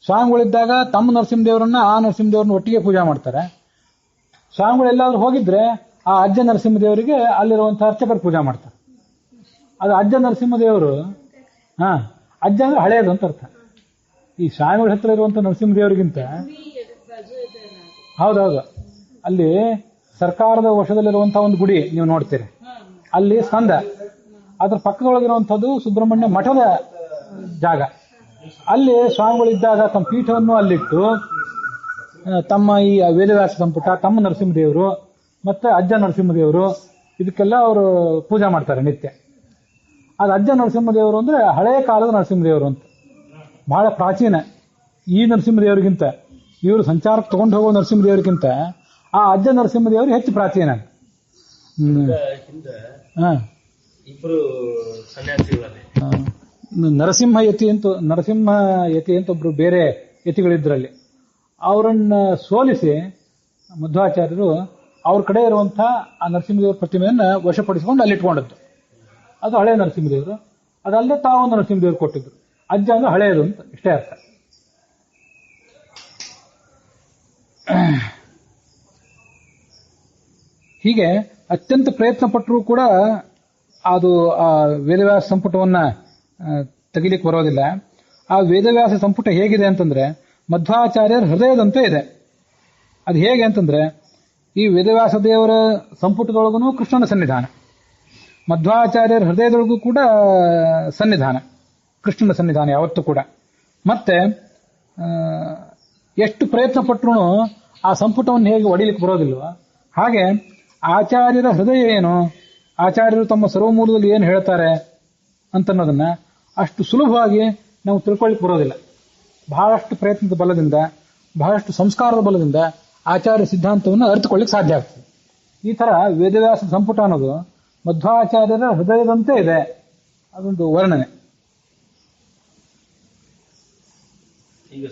S1: ಸ್ವಾಮಿಗಳಿದ್ದಾಗ ತಮ್ಮ ನರಸಿಂಹದೇವರನ್ನ ಆ ನರಸಿಂಹದೇವರನ್ನ ಒಟ್ಟಿಗೆ ಪೂಜೆ ಮಾಡ್ತಾರೆ. ಸ್ವಾಮಿಗಳು ಎಲ್ಲಾದ್ರೂ ಹೋಗಿದ್ರೆ ಆ ಅಜ್ಜ ನರಸಿಂಹದೇವರಿಗೆ ಅಲ್ಲಿರುವಂತಹ ಅರ್ಚಕರು ಪೂಜೆ ಮಾಡ್ತಾರೆ. ಅದು ಅಜ್ಜ ನರಸಿಂಹದೇವರು, ಅಜ್ಜ ಅಂದ್ರೆ ಹಳೆಯದು ಅಂತ ಅರ್ಥ. ಈ ಸ್ವಾಮಿಗಳ ಹತ್ರ ಇರುವಂತ ನರಸಿಂಹದೇವರಿಗಿಂತ, ಹೌದೌದು, ಅಲ್ಲಿ ಸರ್ಕಾರದ ವಶದಲ್ಲಿರುವಂತಹ ಒಂದು ಗುಡಿ ನೀವು ನೋಡ್ತೀರಿ, ಅಲ್ಲಿ ಸ್ಕಂದ, ಅದ್ರ ಪಕ್ಕದೊಳಗಿರುವಂತದ್ದು ಸುಬ್ರಹ್ಮಣ್ಯ ಮಠದ ಜಾಗ. ಅಲ್ಲಿ ಸ್ವಾಮಿಗಳಿದ್ದಾಗ ತಮ್ಮ ಪೀಠವನ್ನು ಅಲ್ಲಿಟ್ಟು ತಮ್ಮ ಈ ವೇದವ್ಯಾಸ ಸಂಪುಟ, ತಮ್ಮ ನರಸಿಂಹದೇವರು ಮತ್ತೆ ಅಜ್ಜ ನರಸಿಂಹದೇವರು, ಇದಕ್ಕೆಲ್ಲ ಅವರು ಪೂಜೆ ಮಾಡ್ತಾರೆ ನಿತ್ಯ. ಅದು ಅಜ್ಜ ನರಸಿಂಹದೇವರು ಅಂದ್ರೆ ಹಳೆಯ ಕಾಲದ ನರಸಿಂಹದೇವರು ಅಂತ. ಬಹಳ ಪ್ರಾಚೀನ. ಈ ನರಸಿಂಹದೇವರಿಗಿಂತ, ಇವರು ಸಂಚಾರಕ್ಕೆ ತಗೊಂಡು ಹೋಗೋ ನರಸಿಂಹದೇವರಿಗಿಂತ ಆ ಅಜ್ಜ ನರಸಿಂಹದೇವರು ಹೆಚ್ಚು ಪ್ರಾಚೀನ.
S2: ಹಿಂದೆ
S1: ಹಾ,
S2: ಇಬ್ರು ಸನ್ಯಾಸಿಗಳಲ್ಲಿ
S1: ನರಸಿಂಹ ಯತಿ ಅಂತ ಒಬ್ರು ಬೇರೆ ಯತಿಗಳಿದ್ರಲ್ಲಿ, ಅವರನ್ನ ಸೋಲಿಸಿ ಮಧ್ವಾಚಾರ್ಯರು ಅವ್ರ ಕಡೆ ಇರುವಂತಹ ಆ ನರಸಿಂಹದೇವರ ಪ್ರತಿಮೆಯನ್ನ ವಶಪಡಿಸಿಕೊಂಡು ಅಲ್ಲಿ ಇಟ್ಕೊಂಡದ್ದು. ಅದು ಹಳೆ ನರಸಿಂಹದೇವರು. ಅದಲ್ಲದೆ ತಾವೊಂದು ನರಸಿಂಹದೇವರು ಕೊಟ್ಟಿದ್ರು. ಅಜ್ಜ ಅಂದ್ರೆ ಹಳೆಯದು ಅಂತ ಇಷ್ಟೇ ಅರ್ಥ. ಹೀಗೆ ಅತ್ಯಂತ ಪ್ರಯತ್ನ ಪಟ್ಟರೂ ಕೂಡ ಅದು ಆ ವೇದವ್ಯಾಸ ಸಂಪುಟವನ್ನ ತೆಗಿಲಿಕ್ಕೆ ಬರೋದಿಲ್ಲ. ಆ ವೇದವ್ಯಾಸ ಸಂಪುಟ ಹೇಗಿದೆ ಅಂತಂದ್ರೆ ಮಧ್ವಾಚಾರ್ಯರ ಹೃದಯದಂತೆ ಇದೆ. ಅದು ಹೇಗೆ ಅಂತಂದ್ರೆ, ಈ ವೇದವ್ಯಾಸ ದೇವರ ಸಂಪುಟದೊಳಗೂ ಕೃಷ್ಣನ ಸನ್ನಿಧಾನ, ಮಧ್ವಾಚಾರ್ಯರ ಹೃದಯದೊಳಗೂ ಕೂಡ ಸನ್ನಿಧಾನ, ಕೃಷ್ಣನ ಸನ್ನಿಧಾನ ಯಾವತ್ತೂ ಕೂಡ. ಮತ್ತೆ ಎಷ್ಟು ಪ್ರಯತ್ನ ಪಟ್ಟರೂ ಆ ಸಂಪುಟವನ್ನು ಹೇಗೆ ಒಡಿಲಿಕ್ಕೆ ಬರೋದಿಲ್ವ, ಹಾಗೆ ಆಚಾರ್ಯರ ಹೃದಯ ಏನು, ಆಚಾರ್ಯರು ತಮ್ಮ ಸರ್ವಮೂಲದಲ್ಲಿ ಏನು ಹೇಳ್ತಾರೆ ಅಂತನ್ನೋದನ್ನ ಅಷ್ಟು ಸುಲಭವಾಗಿ ನಾವು ತಿಳ್ಕೊಳ್ಳಿಕ್ಕೆ ಬರೋದಿಲ್ಲ. ಬಹಳಷ್ಟು ಪ್ರಯತ್ನದ ಬಲದಿಂದ, ಬಹಳಷ್ಟು ಸಂಸ್ಕಾರದ ಬಲದಿಂದ ಆಚಾರ್ಯ ಸಿದ್ಧಾಂತವನ್ನು ಅರಿತುಕೊಳ್ಳಿಕ್ಕೆ ಸಾಧ್ಯ ಆಗ್ತದೆ. ಈ ತರ ವೇದವ್ಯಾಸ ಸಂಪುಟ ಅನ್ನೋದು ಮಧ್ವಾಚಾರ್ಯರ ಹೃದಯದಂತೆ ಇದೆ. ಅದೊಂದು ವರ್ಣನೆ.
S2: ಈಗ